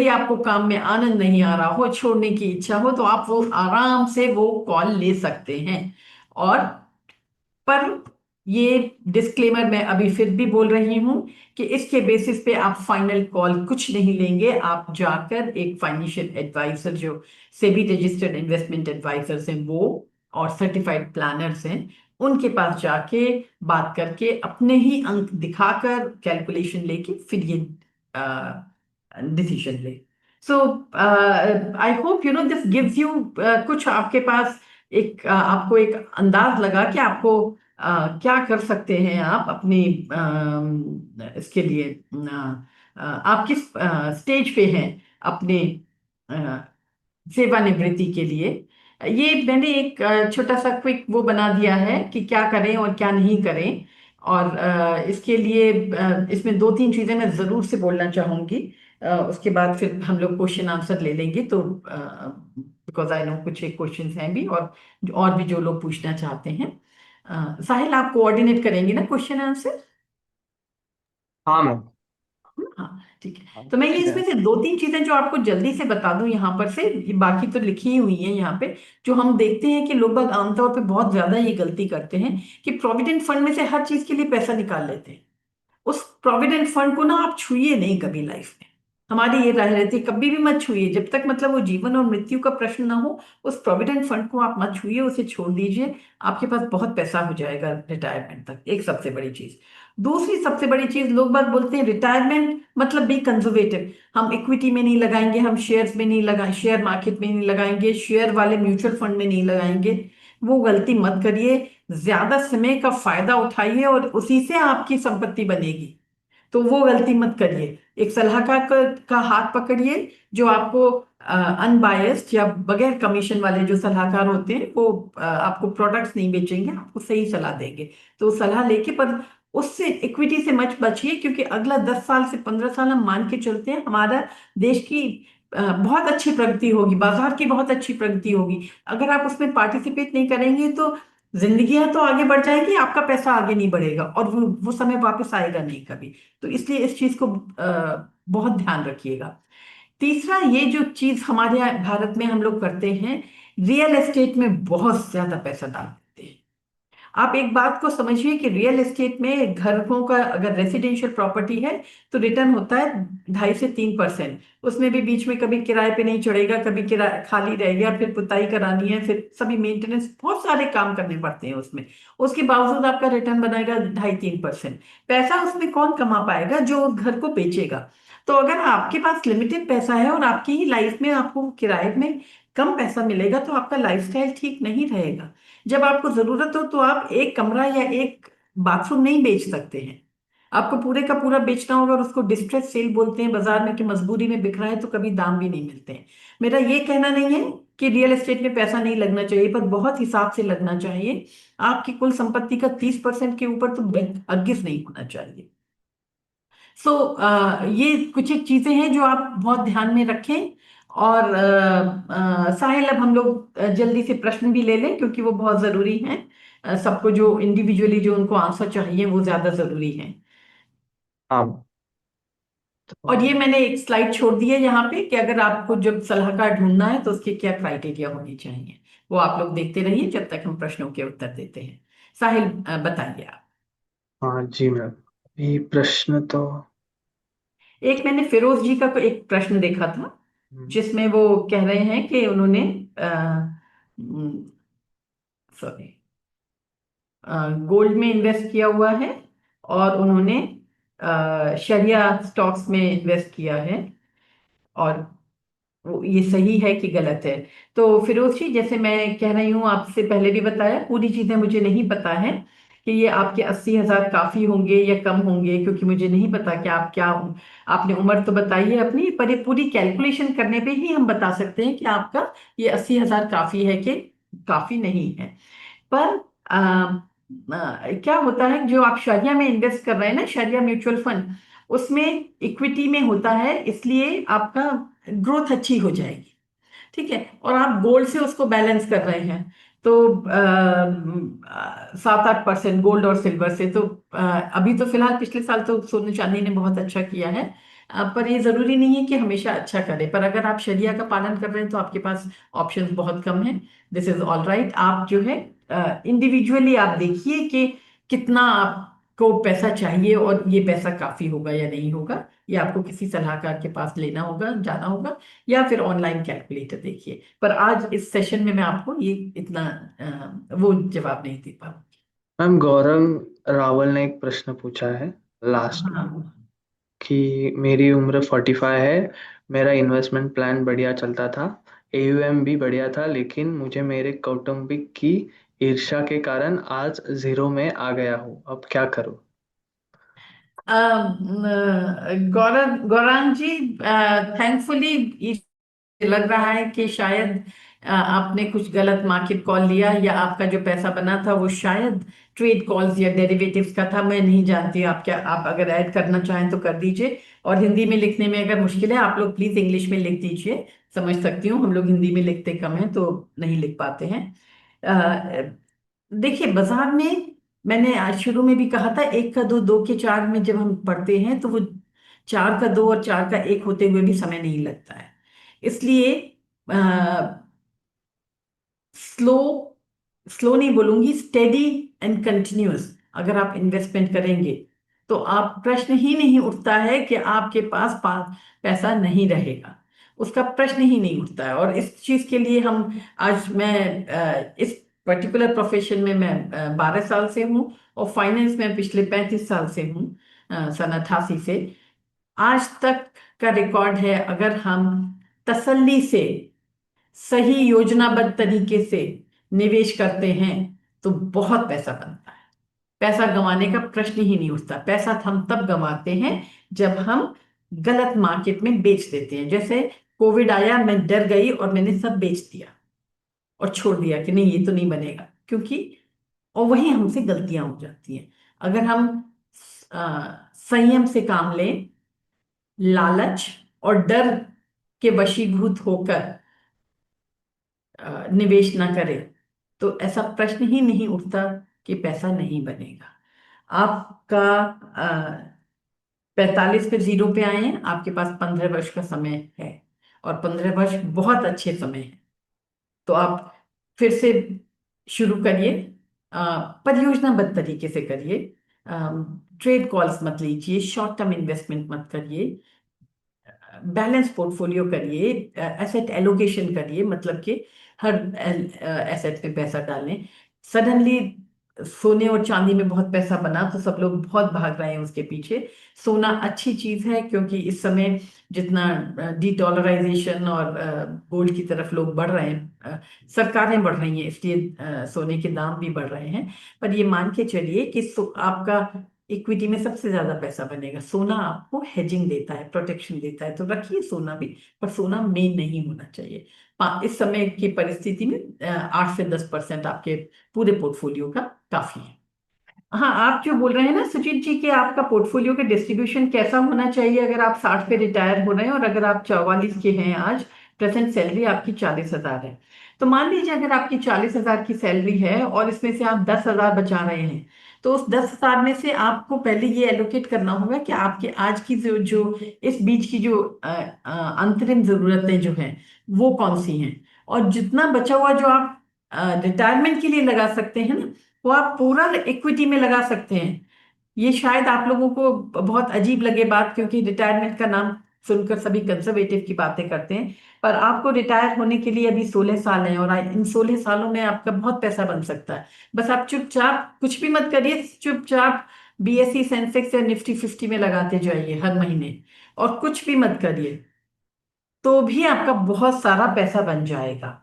आपको काम में आनंद नहीं आ रहा हो, छोड़ने की इच्छा हो, तो आप वो आराम से वो कॉल ले सकते हैं। और पर ये डिस्क्लेमर मैं अभी फिर भी बोल रही हूं कि इसके बेसिस पे आप फाइनल कॉल कुछ नहीं लेंगे। आप जाकर एक फाइनेंशियल एडवाइजर जो सेबी रजिस्टर्ड इन्वेस्टमेंट एडवाइजर्स हैं वो, और सर्टिफाइड प्लानर्स हैं, उनके पास जाके बात करके अपने ही अंक दिखाकर कैलकुलेशन लेके फिर ये डिसीजन ले। So I hope you know this gives you कुछ आपके पास एक आपको एक अंदाज लगा कि आपको क्या कर सकते हैं आप अपनी इसके लिए। आप किस स्टेज पे हैं अपने सेवानिवृत्ति के लिए। ये मैंने एक छोटा सा क्विक वो बना दिया है कि क्या करें और क्या नहीं करें। और इसके लिए इसमें 2 3 चीजें मैं जरूर से बोलना चाहूंगी। उसके बाद फिर हम लोग क्वेश्चन आंसर ले लेंगे, तो बिकॉज आई नो कुछ एक क्वेश्चंस हैं भी, और भी जो लोग पूछना चाहते हैं। साहिल, आप कोऑर्डिनेट करेंगे ना क्वेश्चन आंसर? हाँ मैम। हाँ ठीक है। हाँ, तो मैं ये ठीक है। इसमें से दो तीन चीजें जो आपको जल्दी से बता दूं यहाँ पर से, ये बाकी तो लिखी ही हुई है यहाँ पे। जो हम देखते हैं कि लोग बाग आमतौर पे बहुत ज्यादा ये गलती करते हैं कि प्रोविडेंट फंड में से हर चीज के लिए पैसा निकाल लेते हैं। उस प्रोविडेंट फंड को ना आप छुइए नहीं कभी लाइफ में। हमारी ये राय रहती है कभी भी मत छुइए, जब तक मतलब वो जीवन और मृत्यु का प्रश्न ना हो। उस प्रोविडेंट फंड को आप मत छुइए, उसे छोड़ दीजिए। आपके पास बहुत पैसा हो जाएगा रिटायरमेंट तक, एक सबसे बड़ी चीज। दूसरी सबसे बड़ी चीज, लोग बात बोलते हैं रिटायरमेंट मतलब बी कंजर्वेटिव, हम इक्विटी में नहीं लगाएंगे, हम शेयर्स में नहीं लगाएंगे, शेयर मार्केट में नहीं लगाएंगे, शेयर वाले म्यूचुअल फंड में नहीं लगाएंगे। वो गलती मत करिए। ज्यादा समय का फायदा उठाइए और उसी से आपकी संपत्ति बनेगी। तो वो गलती मत करिए। एक सलाहकार का हाथ पकड़िए, जो आपको अनबायस्ड या बगैर कमीशन वाले जो सलाहकार होते हैं, वो आपको प्रोडक्ट्स नहीं बेचेंगे, आपको सही सलाह देंगे। तो सलाह लेके, पर उससे इक्विटी से मत बचिए, क्योंकि अगला 10 साल से 15 साल हम मान के चलते हैं हमारा देश की बहुत अच्छी प्रगति होगी, बाजार की बहुत अच्छी प्रगति होगी। अगर आप उसमें पार्टिसिपेट नहीं करेंगे तो जिंदगियां तो आगे बढ़ जाएगी, आपका पैसा आगे नहीं बढ़ेगा, और वो समय वापस आएगा नहीं कभी। तो इसलिए इस चीज को बहुत ध्यान रखिएगा। तीसरा, ये जो चीज हमारे यहाँ भारत में हम लोग करते हैं, रियल एस्टेट में बहुत ज्यादा पैसा डाल देते हैं। आप एक बात को समझिए कि रियल एस्टेट में घरों का अगर रेसिडेंशियल प्रॉपर्टी है तो रिटर्न होता है 2.5 से 3%। उसमें भी बीच में कभी किराए पे नहीं चढ़ेगा, कभी किराया खाली रह गया, फिर पुताई करानी है, फिर सभी मेंटेनेंस, बहुत सारे काम करने पड़ते हैं उसमें। उसके बावजूद आपका रिटर्न बनाएगा 2.5-3%। पैसा उसमें कौन कमा पाएगा? जो उस घर को बेचेगा। तो अगर आपके पास लिमिटेड पैसा है और आपकी ही लाइफ में आपको किराए में कम पैसा मिलेगा, तो आपका लाइफस्टाइल ठीक नहीं रहेगा। जब आपको जरूरत हो तो आप एक कमरा या एक बाथरूम नहीं बेच सकते हैं, आपको पूरे का पूरा बेचना होगा। और उसको डिस्ट्रेस सेल बोलते हैं बाजार में, कि मजबूरी में बिक रहा है, तो कभी दाम भी नहीं मिलते हैं। मेरा ये कहना नहीं है कि रियल एस्टेट में पैसा नहीं लगना चाहिए, पर बहुत हिसाब से लगना चाहिए। आपकी कुल संपत्ति का 30% के ऊपर तो अर्गिस नहीं होना चाहिए। सो ये कुछ एक चीजें हैं जो आप बहुत ध्यान में रखें। और साहिल, अब हम लोग जल्दी से प्रश्न भी ले लें, क्योंकि वो बहुत जरूरी हैं। सबको जो इंडिविजुअली जो उनको आंसर चाहिए वो ज्यादा जरूरी है। हाँ, और ये तो मैंने एक स्लाइड छोड़ दी है यहाँ पे, कि अगर आपको जब सलाहकार ढूंढना है तो उसके क्या क्राइटेरिया होनी चाहिए। वो आप लोग देखते रहिए जब तक हम प्रश्नों के उत्तर देते हैं। साहिल, बताइए आप। हाँ जी मैम, ये प्रश्न तो एक मैंने फिरोज जी का एक प्रश्न देखा था, हम्म, जिसमें वो कह रहे हैं कि उन्होंने सॉरी, गोल्ड में इन्वेस्ट किया हुआ है, और उन्होंने शरिया स्टॉक्स में इन्वेस्ट किया है, और ये सही है कि गलत है? तो फिरोज जी, जैसे मैं कह रही हूँ, आपसे पहले भी बताया, पूरी चीजें मुझे नहीं पता है कि ये आपके 80,000 काफी होंगे या कम होंगे, क्योंकि मुझे नहीं पता कि आप क्या, आपने उम्र तो बताई है अपनी, पर ये पूरी कैलकुलेशन करने पे ही हम बता सकते हैं कि आपका ये 80,000 काफी है कि काफी नहीं है। पर क्या होता है, जो आप शरिया में इन्वेस्ट कर रहे हैं ना, शरिया म्यूचुअल फंड, उसमें इक्विटी में होता है, इसलिए आपका ग्रोथ अच्छी हो जाएगी। ठीक है, और आप गोल्ड से उसको बैलेंस कर रहे हैं, तो 7-8% गोल्ड और सिल्वर से। तो अभी तो फिलहाल पिछले साल तो सोने चांदी ने बहुत अच्छा किया है। पर ये जरूरी नहीं है कि हमेशा अच्छा करे, पर अगर आप शरिया का पालन कर रहे हैं तो आपके पास ऑप्शंस बहुत कम है। This is all right. आप जो है इंडिविजुअली आप देखिए कि कितना आपको पैसा चाहिए, और ये पैसा काफी होगा या नहीं होगा। ये आपको किसी सलाहकार के पास लेना होगा, जाना होगा, या फिर ऑनलाइन कैलकुलेटर देखिए। पर आज इस सेशन में मैं आपको ये इतना वो जवाब नहीं दे पाऊंगी। मैम गौरव रावल ने एक प्रश्न पूछा है लास्ट में, हाँ। कि मेरी उम्र 45 है, मेरा इन्वेस्टमेंट प्लान बढ़िया चलता था, एयूएम भी बढ़िया था, लेकिन मुझे मेरे कौटुंबिक की ईर्ष्या के कारण आज जीरो में आ गया हूँ, अब क्या करूँ? गौरव, गौरांग जी, थैंकफुली लग रहा है कि शायद आपने कुछ गलत मार्केट कॉल लिया, या आपका जो पैसा बना था वो शायद ट्रेड कॉल्स या डेरिवेटिव्स का था। मैं नहीं जानती, आप क्या, आप अगर ऐड करना चाहें तो कर दीजिए। और हिंदी में लिखने में अगर मुश्किल है, आप लोग प्लीज इंग्लिश में लिख दीजिए। समझ सकती हूँ, हम लोग हिंदी में लिखते कम हैं तो नहीं लिख पाते हैं। देखिए, बाजार में मैंने आज शुरू में भी कहा था, एक का दो, दो के चार में जब हम पढ़ते हैं तो वो 4 का 2 और 4 का 1 होते हुए भी समय नहीं लगता है। इसलिए स्लो स्लो नहीं बोलूंगी, स्टेडी एंड कंटिन्यूअस अगर आप इन्वेस्टमेंट करेंगे तो आप प्रश्न ही नहीं उठता है कि आपके पास पैसा नहीं रहेगा, उसका प्रश्न ही नहीं उठता है। और इस चीज के लिए हम आज मैं इस पर्टिकुलर प्रोफेशन में मैं 12 साल से हूँ और फाइनेंस में पिछले 35 साल से हूँ, सन 88 से आज तक का रिकॉर्ड है। अगर हम तसल्ली से सही योजनाबद्ध तरीके से निवेश करते हैं तो बहुत पैसा बनता है। पैसा गंवाने का प्रश्न ही नहीं उठता। पैसा हम तब गंवाते हैं जब हम गलत मार्केट में बेच देते हैं। जैसे कोविड आया, मैं डर गई और मैंने सब बेच दिया और छोड़ दिया कि नहीं ये तो नहीं बनेगा, क्योंकि और वही हमसे गलतियां हो जाती हैं। अगर हम संयम से काम लें, लालच और डर के वशीभूत होकर निवेश ना करें तो ऐसा प्रश्न ही नहीं उठता कि पैसा नहीं बनेगा। आपका 45 पे जीरो पे आए हैं, आपके पास 15 वर्ष का समय है और 15 वर्ष बहुत अच्छे समय है। तो आप फिर से शुरू करिए, परियोजनाबद्ध तरीके से करिए, ट्रेड कॉल्स मत लीजिए, शॉर्ट टर्म इन्वेस्टमेंट मत करिए, बैलेंस पोर्टफोलियो करिए, एसेट एलोकेशन करिए, मतलब कि हर एसेट पे पैसा डालें। सडनली सोने और चांदी में बहुत पैसा बना तो सब लोग बहुत भाग रहे हैं उसके पीछे। सोना अच्छी चीज है क्योंकि इस समय जितना डीडॉलराइजेशन और गोल्ड की तरफ लोग बढ़ रहे हैं, सरकारें बढ़ रही हैं, इसलिए सोने के दाम भी बढ़ रहे हैं। पर ये मान के चलिए कि आपका इक्विटी में सबसे ज्यादा पैसा बनेगा। सोना आपको हेजिंग देता है, प्रोटेक्शन देता है, तो रखिए सोना भी, पर सोना मेन नहीं होना चाहिए। इस समय की परिस्थिति में 8 से 10% आपके पूरे पोर्टफोलियो का काफी है। हाँ, आप जो बोल रहे हैं ना सुजीत जी कि आपका पोर्टफोलियो का डिस्ट्रीब्यूशन कैसा होना चाहिए अगर आप 60 पे रिटायर हो रहे हैं और अगर आप 44 के हैं, आज प्रेजेंट सैलरी आपकी 40,000 है, तो मान लीजिए अगर आपकी 40,000 की सैलरी है और इसमें से आप 10,000 बचा रहे हैं, तो उस 10,000 में से आपको पहले ये एलोकेट करना होगा कि आपके आज की जो जो इस बीच की जो अंतरिम जरूरतें जो हैं वो कौन सी हैं, और जितना बचा हुआ जो आप रिटायरमेंट के लिए लगा सकते हैं ना, वो आप पूरा इक्विटी में लगा सकते हैं। ये शायद आप लोगों को बहुत अजीब लगे बात, क्योंकि रिटायरमेंट का नाम सुनकर सभी कंजर्वेटिव की बातें करते हैं, पर आपको रिटायर होने के लिए अभी 16 साल हैं और इन 16 सालों में आपका बहुत पैसा बन सकता है। बस आप चुपचाप कुछ भी मत करिए, चुपचाप बीएसई सेंसेक्स या निफ्टी 50 में लगाते जाइए हर महीने, और कुछ भी मत करिए, तो भी आपका बहुत सारा पैसा बन जाएगा।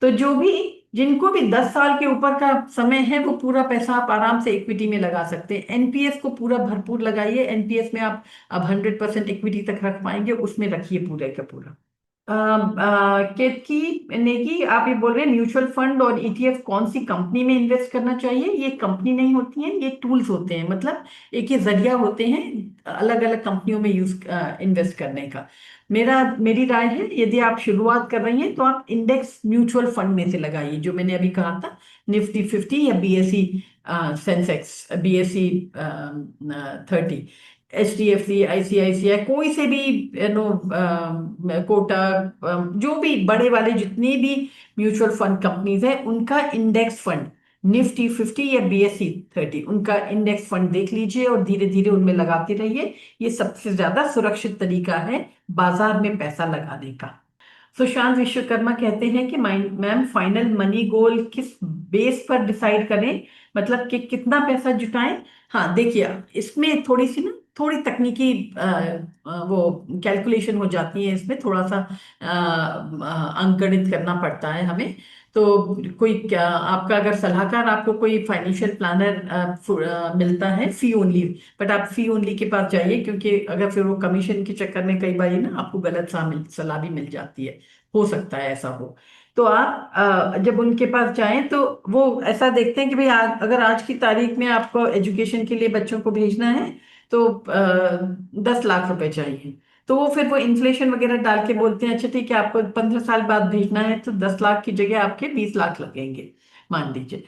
तो जो भी जिनको भी 10 साल के ऊपर का समय है वो पूरा पैसा आप आराम से इक्विटी में लगा सकते हैं। एनपीएस को पूरा भरपूर लगाइए। एनपीएस में आप अब 100% इक्विटी तक रख पाएंगे, उसमें रखिए पूरे का पूरा। केतकी नेगी, आप ये बोल रहे हैं म्यूचुअल फंड और ईटीएफ कौन सी कंपनी में इन्वेस्ट करना चाहिए। ये कंपनी नहीं होती है, ये टूल्स होते हैं, मतलब एक ये जरिया होते हैं अलग अलग कंपनियों में इन्वेस्ट करने का। मेरी राय है यदि आप शुरुआत कर रही हैं तो आप इंडेक्स म्यूचुअल फंड में से लगाइए, जो मैंने अभी कहा था, निफ्टी 50 या BSE Sensex, BSE 30, HDFC, ICICI, कोई से भी कोटक, जो भी बड़े वाले जितनी भी म्यूचुअल फंड कंपनीज हैं उनका इंडेक्स फंड निफ्टी 50 या BSE 30, उनका इंडेक्स फंड देख लीजिए और धीरे धीरे उनमें लगाते रहिए। ये सबसे ज्यादा सुरक्षित तरीका है बाजार में पैसा लगाने का। सुशांत विश्वकर्मा कहते हैं कि मैम फाइनल मनी गोल किस बेस पर डिसाइड करें, मतलब कि कितना पैसा जुटाएं। हाँ देखिए, इसमें थोड़ी सी ना थोड़ी तकनीकी वो कैलकुलेशन हो जाती है, इसमें थोड़ा सा अंकगणित करना पड़ता है हमें। तो कोई क्या आपका अगर सलाहकार, आपको कोई फाइनेंशियल प्लानर मिलता है फी ओनली, बट आप फी ओनली के पास जाइए, क्योंकि अगर फिर वो कमीशन के चक्कर में कई बार ना आपको गलत सलाह भी मिल जाती है, हो सकता है ऐसा हो। तो आप जब उनके पास जाएं तो वो ऐसा देखते हैं कि भाई अगर आज की तारीख में आपको एजुकेशन के लिए बच्चों को भेजना है तो 10 लाख रुपए चाहिए, तो वो फिर वो इन्फ्लेशन वगैरह डाल के बोलते हैं अच्छा ठीक है आपको 15 साल बाद भेजना है तो 10 लाख की जगह आपके 20 लाख लगेंगे, मान लीजिए।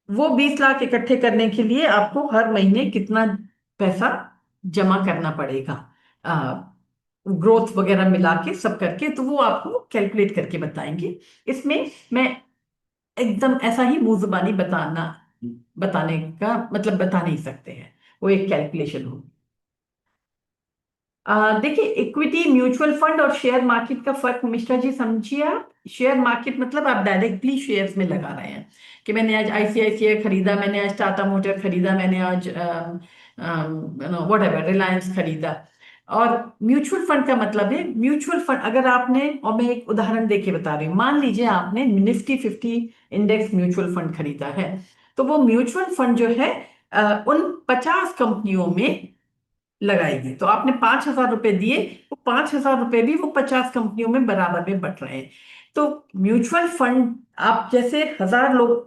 वो 20 लाख इकट्ठे करने के लिए आपको हर महीने कितना पैसा जमा करना पड़ेगा, ग्रोथ वगैरह मिला के सब करके, तो वो आपको कैलकुलेट करके बताएंगे। इसमें मैं एकदम ऐसा ही मुंह जुबानी बताने का मतलब बता नहीं सकते हैं, वो एक कैलकुलेशन होगी। देखिए, इक्विटी म्यूचुअल फंड और शेयर मार्केट का फर्क मिश्रा जी समझिए आप। शेयर मार्केट मतलब आप डायरेक्टली शेयर्स में लगा रहे हैं कि मैंने आज आईसीआईसीआई खरीदा, मैंने आज टाटा मोटर खरीदा, मैंने आज वट एवर रिलायंस खरीदा। और म्यूचुअल फंड का मतलब है, म्यूचुअल फंड अगर आपने, और मैं एक उदाहरण देके बता रही हूँ, मान लीजिए आपने निफ्टी 50 इंडेक्स म्यूचुअल फंड खरीदा है, तो वो म्यूचुअल फंड जो है उन 50 कंपनियों में लगाएगी। तो आपने 5,000 रुपए दिए, वो 5,000 रुपए भी वो 50 कंपनियों में बराबर में बट रहे हैं। तो म्यूचुअल फंड आप जैसे 1,000 लोग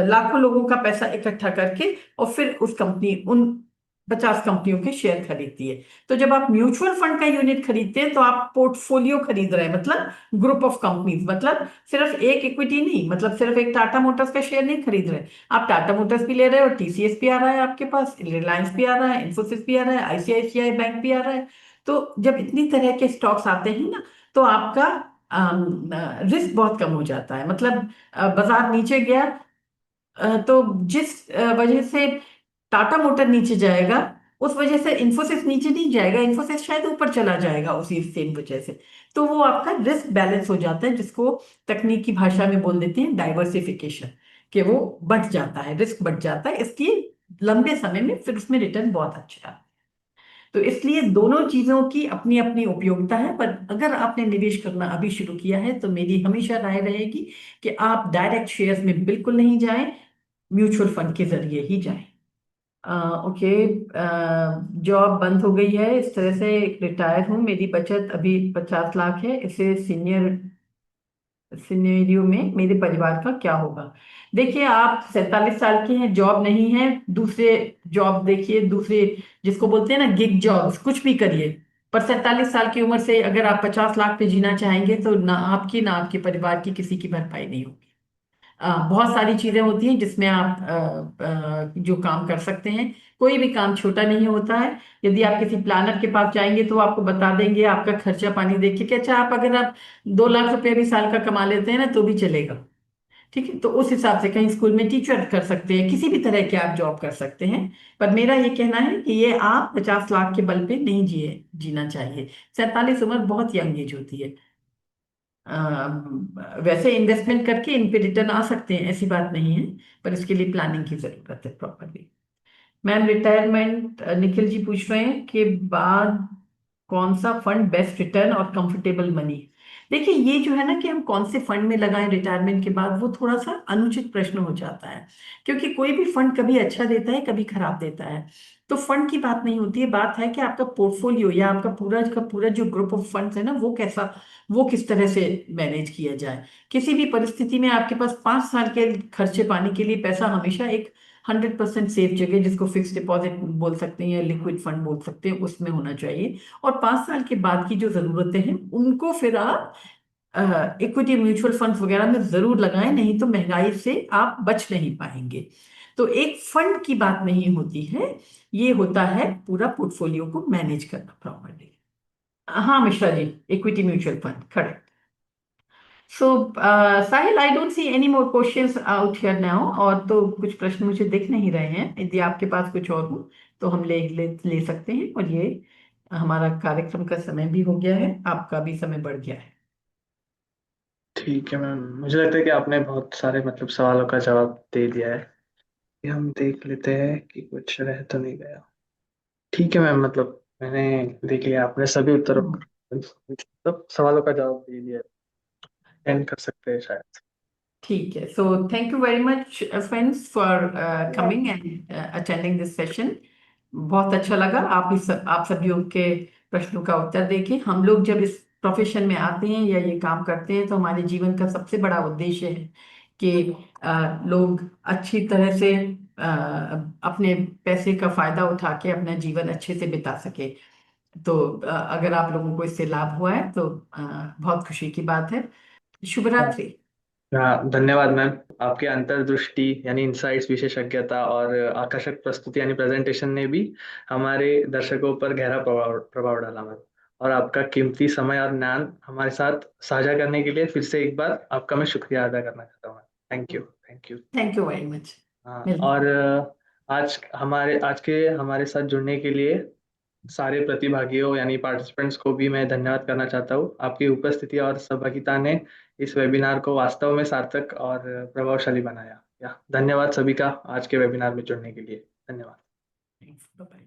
लाखों लोगों का पैसा इकट्ठा करके और फिर उस कंपनी उन 50 कंपनियों के शेयर खरीदती है। तो जब आप म्यूचुअल फंड का यूनिट खरीदते हैं तो आप पोर्टफोलियो खरीद रहे हैं, मतलब ग्रुप ऑफ कंपनीज, मतलब सिर्फ एक इक्विटी नहीं, मतलब सिर्फ एक टाटा मोटर्स का शेयर नहीं खरीद रहे। आप टाटा मोटर्स भी ले रहे हो, टीसीएस भी आ रहा है आपके पास, रिलायंस भी आ रहा है, इन्फोसिस भी आ रहा है, आईसीआईसीआई बैंक भी आ रहा है। तो जब इतनी तरह के स्टॉक्स आते हैं ना, तो आपका रिस्क बहुत कम हो जाता है। मतलब बाजार नीचे गया, तो जिस वजह से टाटा मोटर नीचे जाएगा, उस वजह से इन्फोसिस नीचे नहीं जाएगा, इन्फोसिस शायद ऊपर चला जाएगा उसी सेम वजह से। तो वो आपका रिस्क बैलेंस हो जाता है, जिसको तकनीकी भाषा में बोल देते हैं डाइवर्सिफिकेशन, कि वो बढ़ जाता है, रिस्क बढ़ जाता है, इसलिए लंबे समय में फिर उसमें रिटर्न बहुत अच्छा है। तो इसलिए दोनों चीजों की अपनी अपनी उपयोगिता है। पर अगर आपने निवेश करना अभी शुरू किया है तो मेरी हमेशा राय रहेगी कि आप डायरेक्ट शेयर्स में बिल्कुल नहीं जाएं, म्यूचुअल फंड के जरिए ही जाएं। ओके, जॉब बंद हो गई है, इस तरह से रिटायर हूँ, मेरी बचत अभी 50 लाख है, इसे सीनियर सिनेरियो में मेरे परिवार का क्या होगा? देखिए, आप 47 साल के हैं, जॉब नहीं है, दूसरे जॉब देखिए, दूसरे जिसको बोलते हैं ना गिग जॉब्स, कुछ भी करिए। पर 47 साल की उम्र से अगर आप 50 लाख पे जीना चाहेंगे तो ना आपकी ना आपके परिवार की किसी की भरपाई नहीं होगी। बहुत सारी चीजें होती हैं जिसमें आप जो काम कर सकते हैं, कोई भी काम छोटा नहीं होता है। यदि आप किसी प्लानर के पास जाएंगे तो वो आपको बता देंगे आपका खर्चा पानी देख के कि अच्छा, आप अगर आप 2 लाख रुपए भी साल का कमा लेते हैं ना तो भी चलेगा। ठीक है, तो उस हिसाब से कहीं स्कूल में टीचर कर सकते हैं, किसी भी तरह के आप जॉब कर सकते हैं। पर मेरा ये कहना है कि ये आप 50 लाख के बल पे नहीं जीना चाहिए। 47 उम्र बहुत यंग एज होती है। वैसे इन्वेस्टमेंट करके इन पे रिटर्न आ सकते हैं, ऐसी बात नहीं है, पर इसके लिए प्लानिंग की जरूरत है properly. Ma'am, retirement Nikhil ji पूछ रहे हैं कि बाद कौन सा फंड बेस्ट रिटर्न और कंफर्टेबल मनी? देखिए, ये जो है ना कि हम कौन से फंड में लगाएं रिटायरमेंट के बाद, वो थोड़ा सा अनुचित प्रश्न हो जाता है, क्योंकि कोई भी फंड कभी अच्छा देता है, कभी खराब देता है। तो फंड की बात नहीं होती है, बात है कि आपका पोर्टफोलियो या आपका पूरा का पूरा जो ग्रुप ऑफ फंड्स है ना, वो कैसा, वो किस तरह से मैनेज किया जाए। किसी भी परिस्थिति में आपके पास 5 साल के खर्चे पाने के लिए पैसा हमेशा एक 100% सेफ जगह, जिसको फिक्स डिपॉजिट बोल सकते हैं या लिक्विड फंड बोल सकते हैं, उसमें होना चाहिए। और 5 साल के बाद की जो जरूरतें हैं उनको फिर आप इक्विटी म्यूचुअल फंड्स वगैरह में जरूर लगाएं, नहीं तो महंगाई से आप बच नहीं पाएंगे। तो एक फंड की बात नहीं होती है, ये होता है पूरा पोर्टफोलियो को मैनेज करना प्रॉपरली। हाँ Mishra ji, equity mutual fund, correct. So Sahil, I don't see any more questions out here now, और तो कुछ प्रश्न मुझे दिख नहीं रहे हैं। यदि आपके पास कुछ और हो तो हम ले सकते हैं। और ये हमारा कार्यक्रम का समय भी हो गया है, आपका भी समय बढ़ गया है। ठीक है मैम, मुझे लगता है कि आपने बहुत सारे मतलब सवालों का जवाब दे दिया है। ये हम देख लेते हैं कि कुछ रह तो नहीं गया। ठीक है मैम, मतलब मैंने देख लिया, आपने सभी उत्तरों मतलब सवालों का जवाब दे दिया। एंड कर सकते हैं शायद। ठीक है, so thank you very much friends for coming and attending this session. बहुत अच्छा लगा आप सभी के प्रश्नों का उत्तर देके। हम लोग जब इस प्रोफेशन में आते हैं या ये काम करते हैं तो हमारे जीवन का सबसे बड़ा उद्देश्य है कि लोग अच्छी तरह से अपने पैसे का फायदा उठा के अपना जीवन अच्छे से बिता सके। तो अगर आप लोगों को इससे लाभ हुआ है तो बहुत खुशी की बात है। शुभ रात्रि। हाँ, धन्यवाद मैम। आपके अंतर्दृष्टि यानी इंसाइट्स, विशेषज्ञता और आकर्षक प्रस्तुति यानी प्रेजेंटेशन ने भी हमारे दर्शकों पर गहरा प्रभाव प्रभाव डाला मैम। और आपका कीमती समय और ज्ञान हमारे साथ साझा करने के लिए फिर से एक बार आपका मैं शुक्रिया अदा करना चाहता हूँ। Thank you, thank you. Thank you very much. हाँ, मिलते और हैं। आज के हमारे साथ जुड़ने के लिए सारे प्रतिभागियों यानी पार्टिसिपेंट्स को भी मैं धन्यवाद करना चाहता हूँ। आपकी उपस्थिति और सहभागिता ने इस वेबिनार को वास्तव में सार्थक और प्रभावशाली बनाया। या धन्यवाद सभी का आज के वेबिनार में जुड़ने के लिए। धन्यवाद। Thanks. Bye-bye.